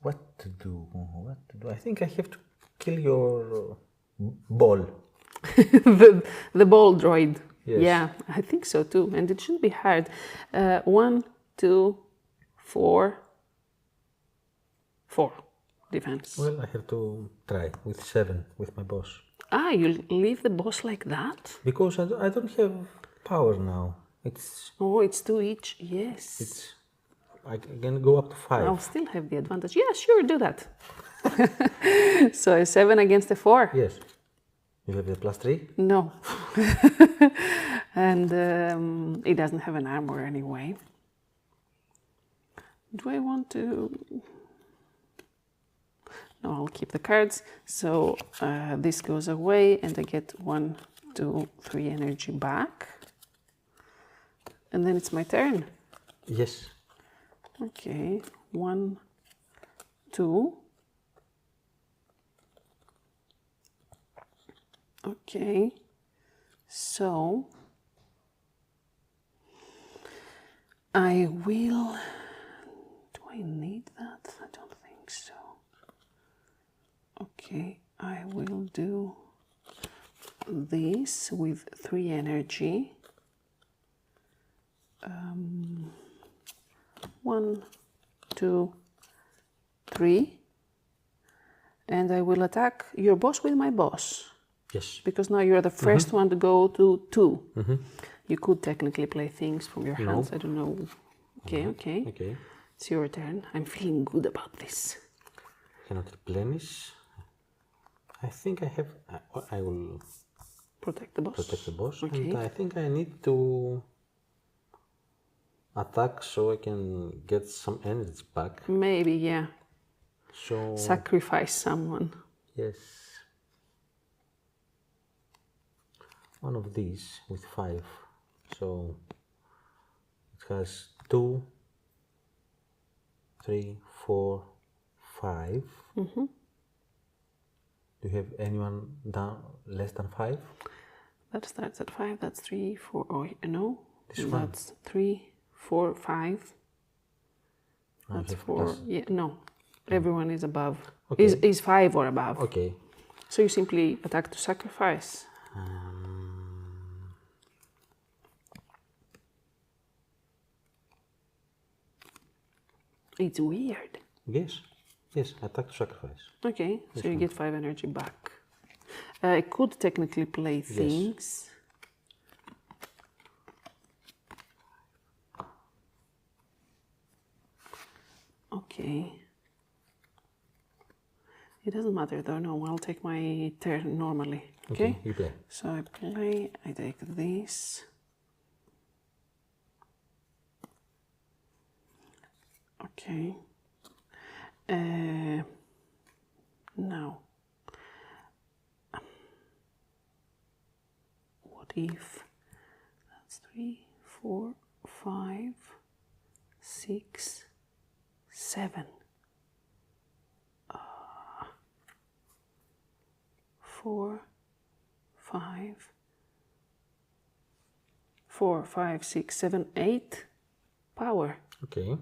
What to do? I think I have to kill your ball. the ball droid. Yes. Yeah, I think so too. And it shouldn't be hard. 1, 2, 4. 4 defense. Well, I have to try with 7 with my boss. You leave the boss like that? Because I don't have power now. It's... Oh, it's 2 each. Yes. I can go up to 5. I'll still have the advantage. Yeah, sure, do that. So a 7 against a 4? Yes. You have the +3? No. And it doesn't have an armor anyway. Do I want to... No, I'll keep the cards. So this goes away and I get 1, 2, 3 energy back. And then it's my turn. Yes. Okay, 1, 2. Okay, so I will... Do I need that? I don't think so. Okay, I will do this with 3 energy. 1, 2, 3. And I will attack your boss with my boss. Yes. Because now you're the first one to go to 2. You could technically play things from your hands. I don't know. Okay, okay. It's your turn. I'm feeling good about this. Cannot replenish. I think I have... I will... Protect the boss. Okay. And I think I need to attack so I can get some energy back. Maybe, yeah. So... Sacrifice someone. Yes. One of these with 5. So it has 2, 3, 4, 5. Do you have anyone down less than 5? That starts at 5. That's 3, 4. Oh, no. This one. That's 3, 4, 5. That's 4. Yeah, no. Everyone is above. Okay. Is 5 or above. Okay. So you simply attack to sacrifice. It's weird. Yes. Yes, attack to sacrifice. Okay, so you get 5 energy back. I could technically play things. Okay. It doesn't matter though, no, I'll take my turn normally. Okay? You play. So I play, I take this. Okay. Now, what if that's 3, 4, 5, 6, 7. 4, 5, 6, 7, 8 power. Okay.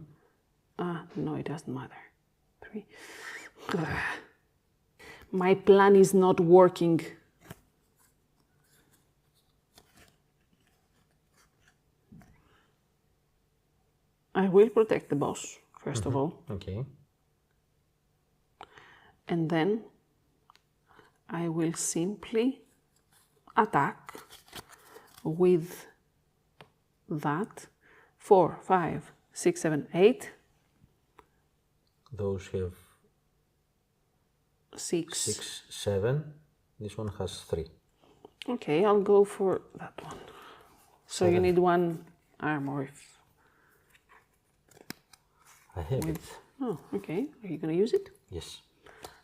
No, it doesn't matter. 3. My plan is not working. I will protect the boss, first of all. Okay. And then I will simply attack with that 4, 5, 6, 7, 8. Those have 6. 6, 7. This one has 3. Okay, I'll go for that one. So 7. you need 1 armor if... I have it. Oh, okay. Are you going to use it? Yes.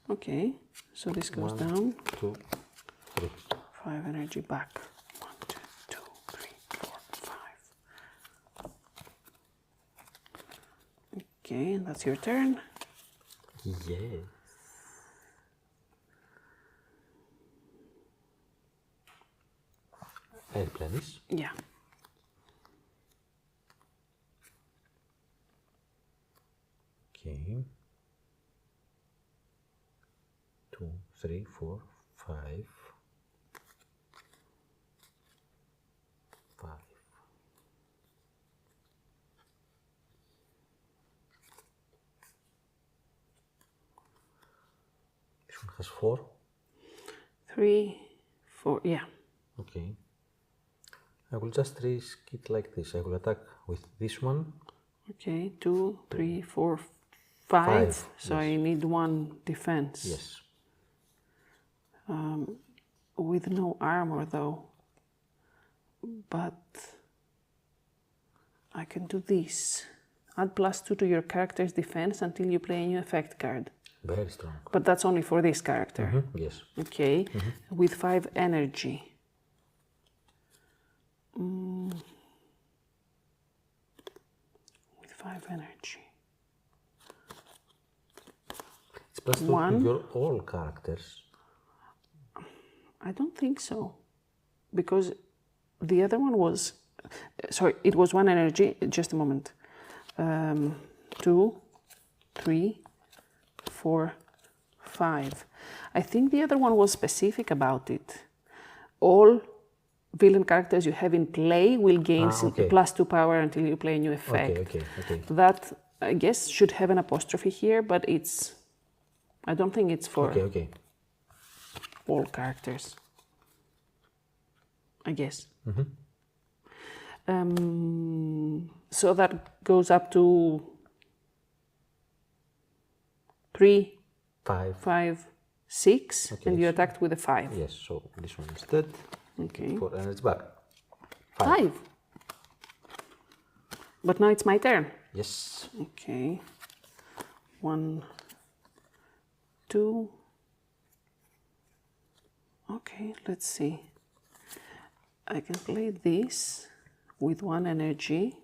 Okay, so this goes 1, down. 2, 3. 5 energy back. 1, 2, 3, 4, 5. Okay, and that's your turn. Yes. I'll play this. Yeah. Okay. 2, 3, 4, 5. 5. This one has 4. 3, 4, yeah. Okay. I will just risk it like this. I will attack with this one. Okay, 2, 3, 4, 5. 5, So yes. I need 1 defense. Yes. With no armor though. But I can do this. Add +2 to your character's defense until you play a new effect card. Very strong. But that's only for this character. Yes. Okay, with 5 energy. With 5 energy. It's +2 1. to your all characters. I don't think so. Because the other one was... Sorry, it was 1 energy. Just a moment. 2, 3, 4, 5. I think the other one was specific about it. All villain characters you have in play will gain okay. +2 power until you play a new effect. Okay. That, I guess, should have an apostrophe here, but it's... I don't think it's for Okay. all characters. I guess. So that goes up to 3, 5, 6, Okay, and you attacked with a 5. Yes, so this one is dead. Okay. 4 and it's back. 5. But now it's my turn. Yes. Okay. 1, 2. Okay, let's see. I can play this with 1 energy.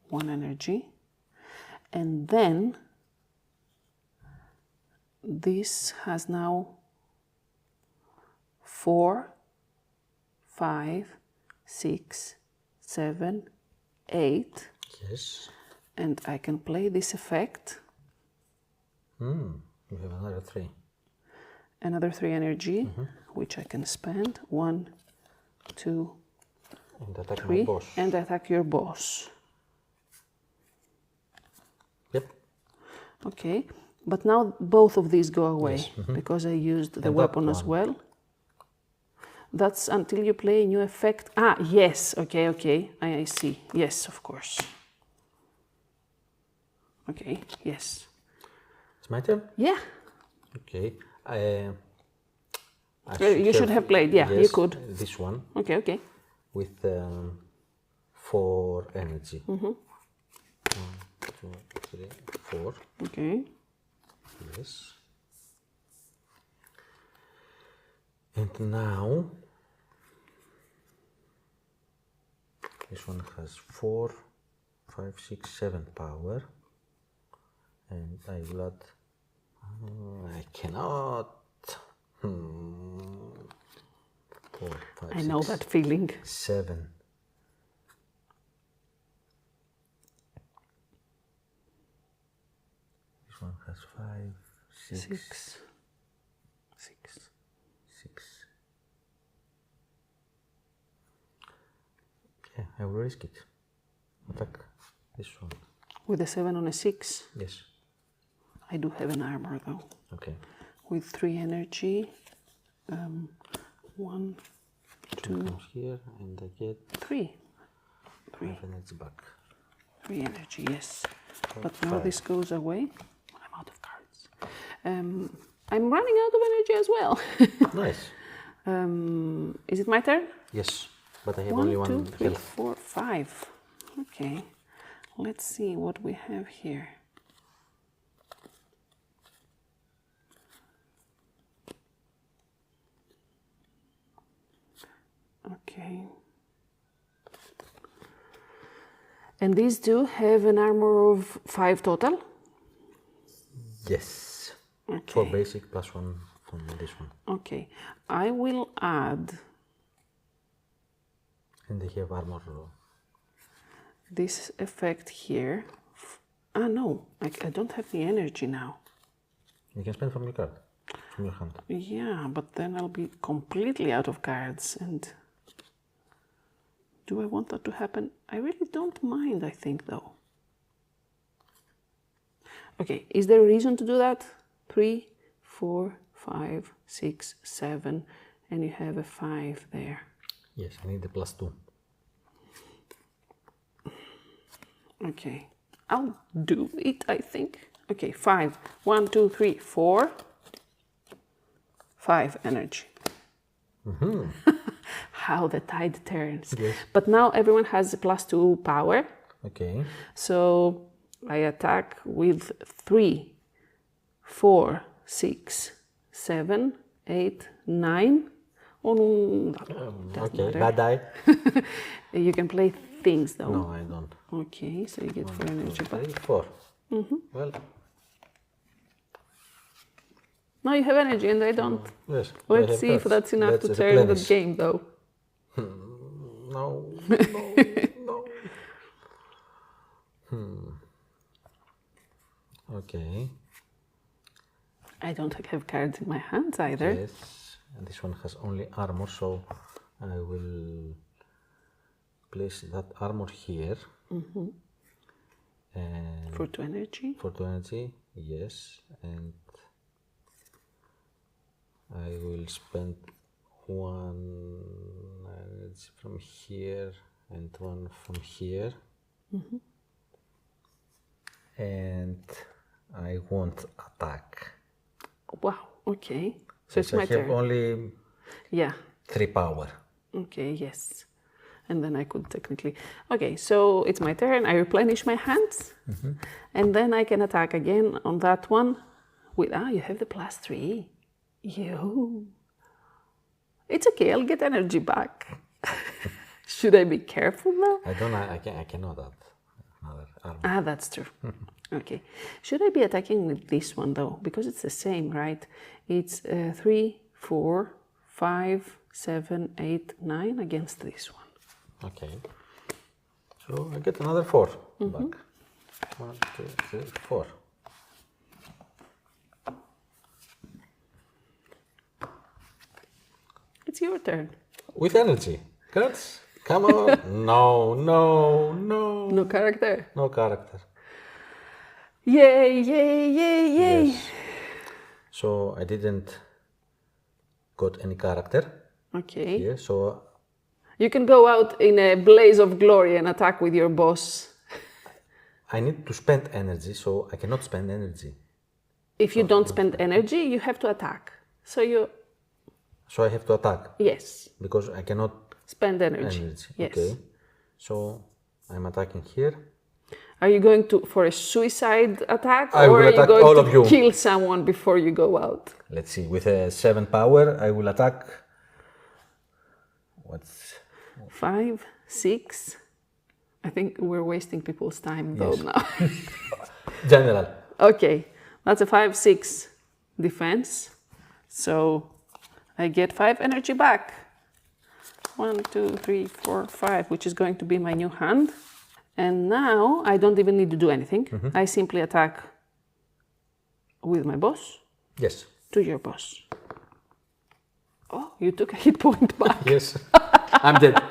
1 energy. And then this has now 4, 5, 6, 7, 8. Yes. And I can play this effect. You have another 3. Another 3 energy, which I can spend. 1, 2, And attack 3, my boss. and attack your boss. Yep. Okay, but now both of these go away Yes, because I used the And weapon that as one. well. That's until you play a new effect. Ah, yes, okay, I see. Yes, of course. Okay, yes. It's my turn? Yeah. Okay. You should have played, yeah, you yes, could. This one Okay, okay. with 4 energy. 1, 2, 3, 4. Okay. Yes. And now this one has 4, 5, 6, 7 power, and I will add. I cannot. 4, 5, I know that feeling. 7. This one has 5, 6, 6. 6. Okay, I will risk it. Attack this one. With a 7 on a 6. Yes. I do have an armor though. Okay. With 3 energy. 1, 2, Comes here and I get 3. 3. 5 energy back. 3 energy, yes. But now this goes away. I'm out of cards. I'm running out of energy as well. Nice. Is it my turn? Yes, but I have 1, only 2, one 3, health. 4, 5. Okay. Let's see what we have here. Okay. And these two have an armor of 5 total? Yes. Okay. 4 basic plus 1 from this one. Okay. I will add And they have armor. this effect here. Ah, no. I don't have the energy now. You can spend from your card, from your hand. Yeah, but then I'll be completely out of cards. And do I want that to happen? I really don't mind, I think, though. Okay, is there a reason to do that? 3, 4, 5, 6, 7, and you have a 5 there. Yes, I need the plus 2. Okay, I'll do it, I think. Okay, 5. 1, 2, 3, 4. 5 energy. How the tide turns. Yes. But now everyone has a plus 2 power. Okay. So I attack with 3, 4, 6, 7, 8, 9. Oh, no, doesn't Okay, matter. bad die. You can play things though. No, I don't. Okay, so you get 4 energy back. 3, 4. Well, Now you have energy and I don't. yes. I Let's have see if cards. that's enough Let's to turn the replenish. game though. No, no. Okay. I don't have cards in my hands either. Yes. And this one has only armor, so I will place that armor here. And For 2 energy. for 2 energy, yes. And I will spend 1 energy from here and 1 from here. And I won't attack. Wow, okay. So it's I my have turn. only Yeah, 3 power. okay, yes. And then I could technically... Okay, so it's my turn. I replenish my hands. And then I can attack again on that one. With, you have the plus 3. You. It's okay, I'll get energy back. Should I be careful though? I cannot add another armor. That's true. Okay. Should I be attacking with this one though? Because it's the same, right? It's 3, 4, 5, 7, 8, 9 against this one. Okay. So I get another 4 back. 1, 2, 3, 4. It's your turn. With energy. Cards? Come on. No, no, no. No character. No character. Yay, yay, yay, yay. Yes. So I didn't got any character Okay. here. So You can go out in a blaze of glory and attack with your boss. I need to spend energy, so I cannot spend energy. if you don't spend energy, you have to attack. So So I have to attack? Yes. Because I cannot Spend energy. Yes. Okay. So I'm attacking here. Are you going for a suicide attack, I or will are you attack going all to of you. kill someone before you go out? Let's see. With a 7 power, I will attack. What's 5, 6. I think we're wasting people's time though now. general? Okay, that's a 5, 6 defense. So I get 5 energy back. 1, 2, 3, 4, 5, which is going to be my new hand. And now I don't even need to do anything. I simply attack with my boss. Yes. To your boss. Oh, you took a hit point back. Yes. I'm dead.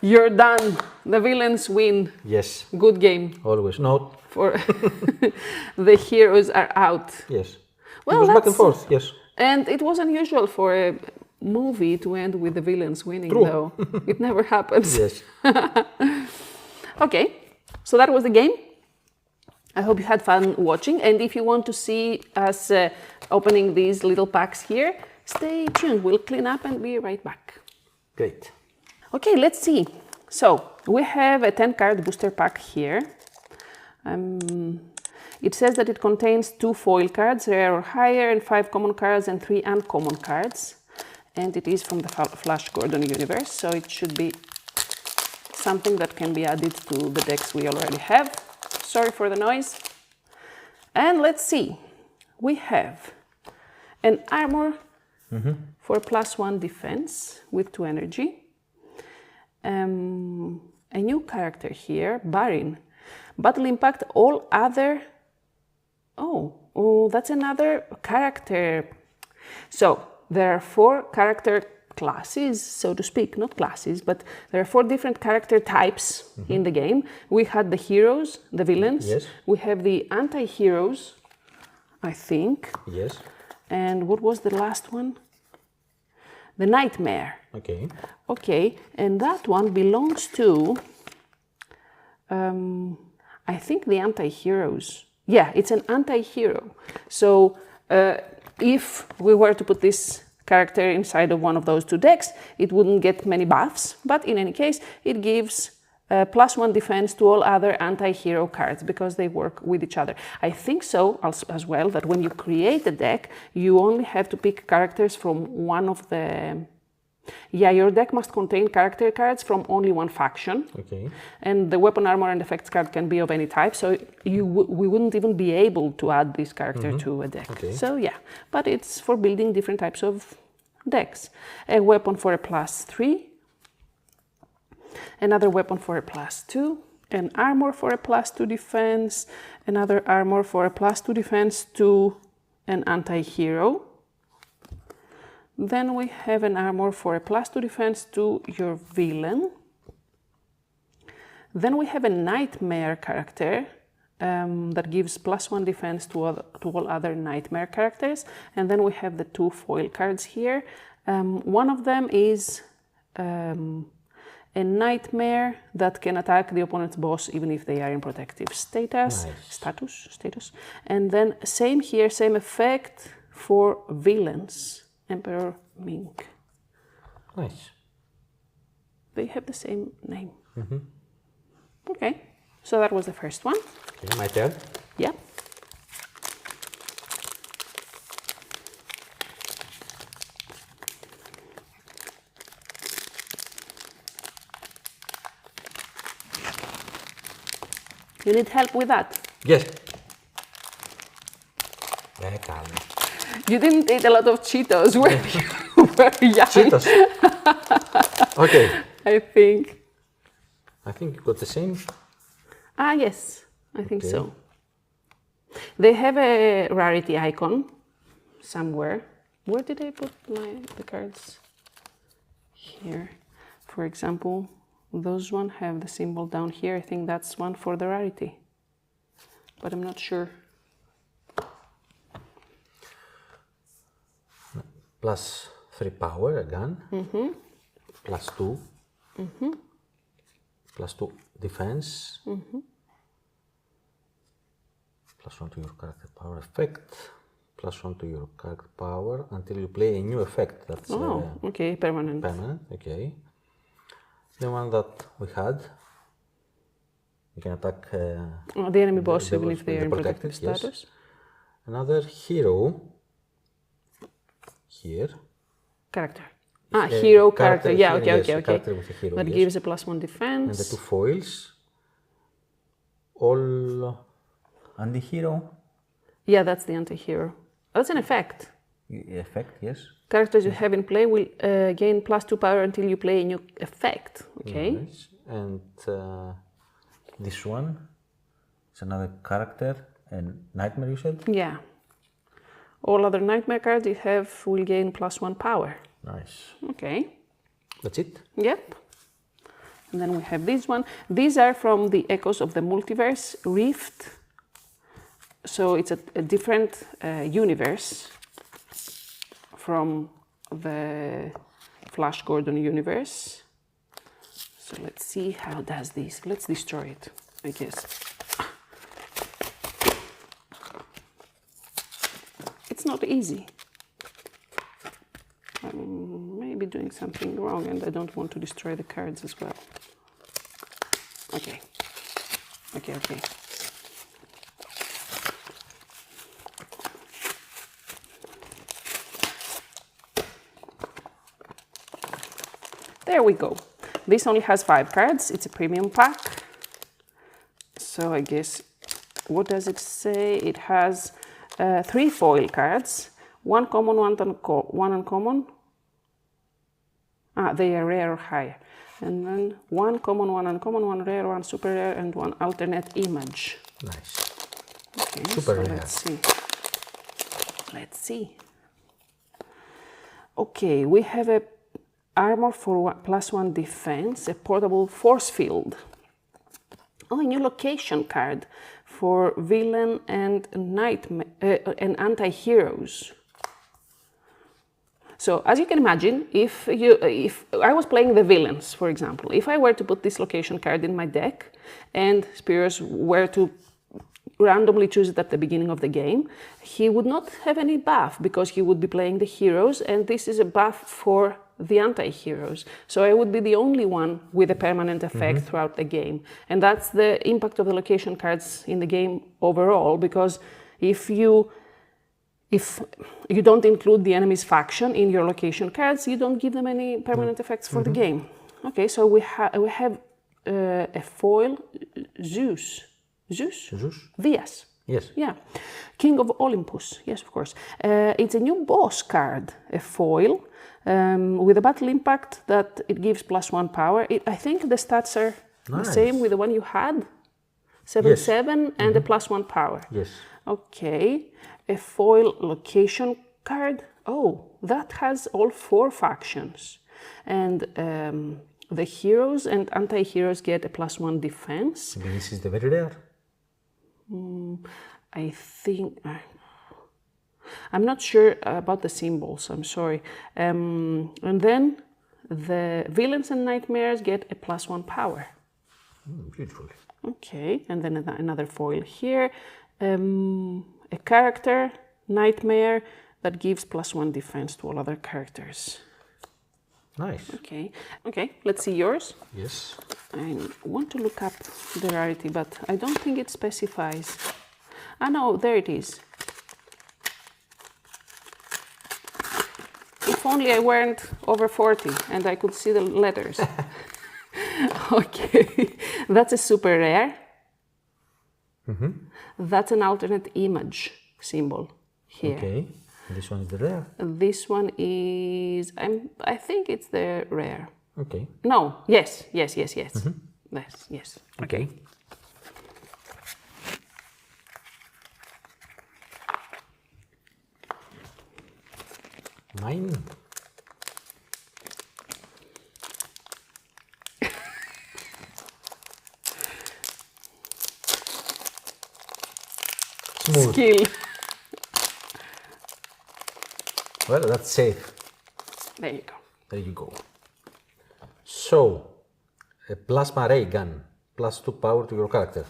You're done. The villains win. Yes. Good game. Always. No. For the heroes are out. Yes. Well, it was back and forth. Yes. And it was unusual for a movie to end with the villains winning, True. though. It never happens. Yes. Okay, so that was the game. I hope you had fun watching. And if you want to see us opening these little packs here, stay tuned. We'll clean up and be right back. Great. Okay, let's see. So we have a 10-card booster pack here. It says that it contains 2 foil cards, rare or higher, and 5 common cards and 3 uncommon cards. And it is from the Flash Gordon universe, so it should be something that can be added to the decks we already have. Sorry for the noise. And let's see. We have an armor for +1 defense with 2 energy. A new character here, Barin. Battle impact all other... Oh, that's another character. So there are 4 character classes, so to speak, not classes, but there are 4 different character types in the game. We had the heroes, the villains. Yes. We have the anti-heroes, I think. Yes. And what was the last one? The Nightmare. Okay. Okay, and that one belongs to, I think, the anti-heroes. Yeah, it's an anti-hero. So if we were to put this character inside of one of those 2 decks, it wouldn't get many buffs, but in any case, it gives +1 defense to all other anti-hero cards because they work with each other. I think so as well that when you create a deck, you only have to pick characters from one of the... Yeah, your deck must contain character cards from only one faction. Okay. And the weapon, armor, and effects card can be of any type, so we wouldn't even be able to add this character to a deck. Okay. So yeah, but it's for building different types of decks. A weapon for a +3, another weapon for a +2, an armor for a +2 defense, another armor for a +2 defense to an anti-hero. Then we have an armor for a +2 defense to your villain. Then we have a Nightmare character that gives +1 defense to all other Nightmare characters. And then we have the 2 foil cards here. One of them is a Nightmare that can attack the opponent's boss even if they are in protective status. Nice. Status. And then same here, same effect for villains. Emperor Mink. Nice. They have the same name. Okay, so that was the first one. Okay, my turn. Yeah. You need help with that? Yes. Very calm. You didn't eat a lot of Cheetos when you were young. Cheetos. Okay. I think. I think you got the same. Ah, yes, I think Okay. so. They have a rarity icon somewhere. Where did I put the cards? Here. For example, those one have the symbol down here. I think that's one for the rarity, but I'm not sure. +3 power again. +2. +2 defense. Plus 1 to your character power effect. Plus 1 to your character power until you play a new effect. That's okay, permanent. permanent. Okay. The one that we had. You can attack the enemy boss even if they are in protected yes. status. Another hero here. Character. Hero character. Yeah, here, okay, yes, okay, okay. Character with a hero, That yes. gives a +1 defense. And the 2 foils. All anti-hero. Yeah, that's the anti-hero. That's an effect. Effect, yes. Characters you have in play will gain +2 power until you play a new effect. Okay. Nice. And this one is another character and nightmare, you said? Yeah. All other nightmare cards you have will gain +1 power. Nice. Okay. That's it? Yep. And then we have this one. These are from the Echoes of the Multiverse Rift. So it's a different universe from the Flash Gordon universe. So let's see how it does this. Let's destroy it, I guess. It's not easy. I'm maybe doing something wrong and I don't want to destroy the cards as well. Okay. Okay, okay. There we go. This only has 5 cards. It's a premium pack. So I guess, what does it say? It has 3 foil cards, 1 common, 1 uncommon. They are rare or higher. And then 1 common, 1 uncommon, 1 rare, 1 super rare, and 1 alternate image. Nice. Okay, Super so rare. let's see. Let's see. Okay, we have a armor for +1 defense, a portable force field. Oh, a new location card for villain and and anti-heroes. So as you can imagine, if I was playing the villains, for example, if I were to put this location card in my deck and Spyros were to randomly choose it at the beginning of the game, he would not have any buff because he would be playing the heroes, and this is a buff for the anti-heroes. So I would be the only one with a permanent effect throughout the game. And that's the impact of the location cards in the game overall, because if you don't include the enemy's faction in your location cards, you don't give them any permanent effects for the game. Okay, so we have a foil Zeus. Zeus? Diaz. Yes. Yeah. King of Olympus. Yes, of course. It's a new boss card, a foil, with a battle impact that it gives +1 power. I think the stats are the same with the one you had. 7/7 and a +1 power. Yes. Okay. A foil location card. Oh, that has all 4 factions. And the heroes and anti-heroes get a +1 defense. This is the very rare. I think I'm not sure about the symbols. I'm sorry. And then the villains and nightmares get a +1 power. Beautiful. Okay, and then another foil here. A character nightmare that gives +1 defense to all other characters. Nice. Okay. Okay. Let's see yours. Yes. I want to look up the rarity, but I don't think it specifies. Ah, no, there it is. If only I weren't over 40 and I could see the letters. Okay, that's a super rare. That's an alternate image symbol here. Okay, this one is the rare. This one is, I think it's the rare. Okay. No, yes. Yes, yes. Okay. Mine. Smooth. Skill. Well, that's safe. There you go. There you go. So, a plasma ray gun, +2 power to your character.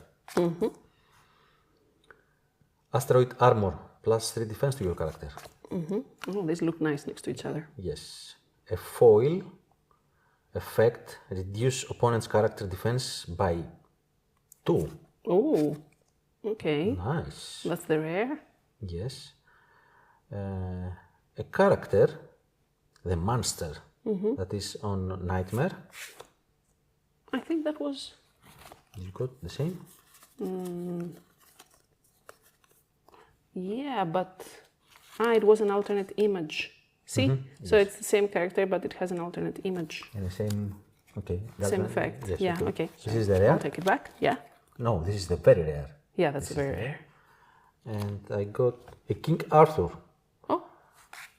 Asteroid Armor, +3 defense to your character. Oh, these look nice next to each other. Yes. A foil effect, reduce opponent's character defense by 2. Oh, okay. Nice. That's the rare. Yes. A character, the monster, that is on Nightmare. I think that was... You got the same? Yeah, but... it was an alternate image. See? So it's the same character, but it has an alternate image. And the same, okay. Same effect. Yes, Yeah, okay. This is the rare? I'll take it back. Yeah. No, this is the very rare. Yeah, that's very rare. And I got a King Arthur, Oh,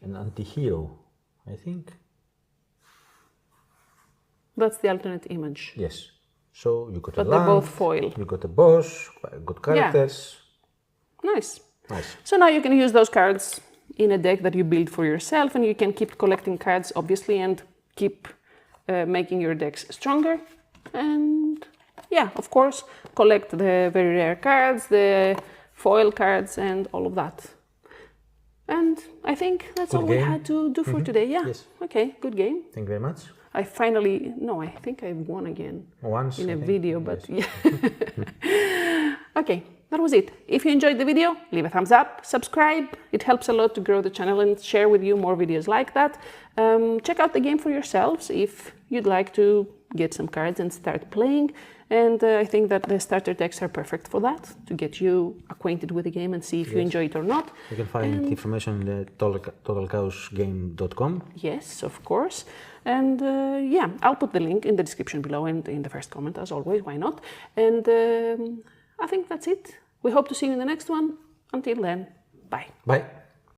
an anti-hero, I think. that's the alternate image. Yes. So you got But a they're land, both foil. you got a boss, quite good characters. Nice. Nice. So now you can use those cards in a deck that you build for yourself, and you can keep collecting cards, obviously, and keep making your decks stronger. And yeah, of course, collect the very rare cards, the foil cards, and all of that. And I think that's Good all we game. had to do for today. Yeah. Yes. Okay, good game. Thank you very much. I finally, no, I think I won again Once in I a think. video, but yeah. Okay, that was it. If you enjoyed the video, leave a thumbs up, subscribe. It helps a lot to grow the channel and share with you more videos like that. Check out the game for yourselves if you'd like to get some cards and start playing. And I think that the starter decks are perfect for that, to get you acquainted with the game and see if you enjoy it or not. You can find information in the totalchaosgame.com. Yes, of course. And yeah, I'll put the link in the description below and in the first comment, as always, why not? And I think that's it. We hope to see you in the next one. Until then, bye. Bye.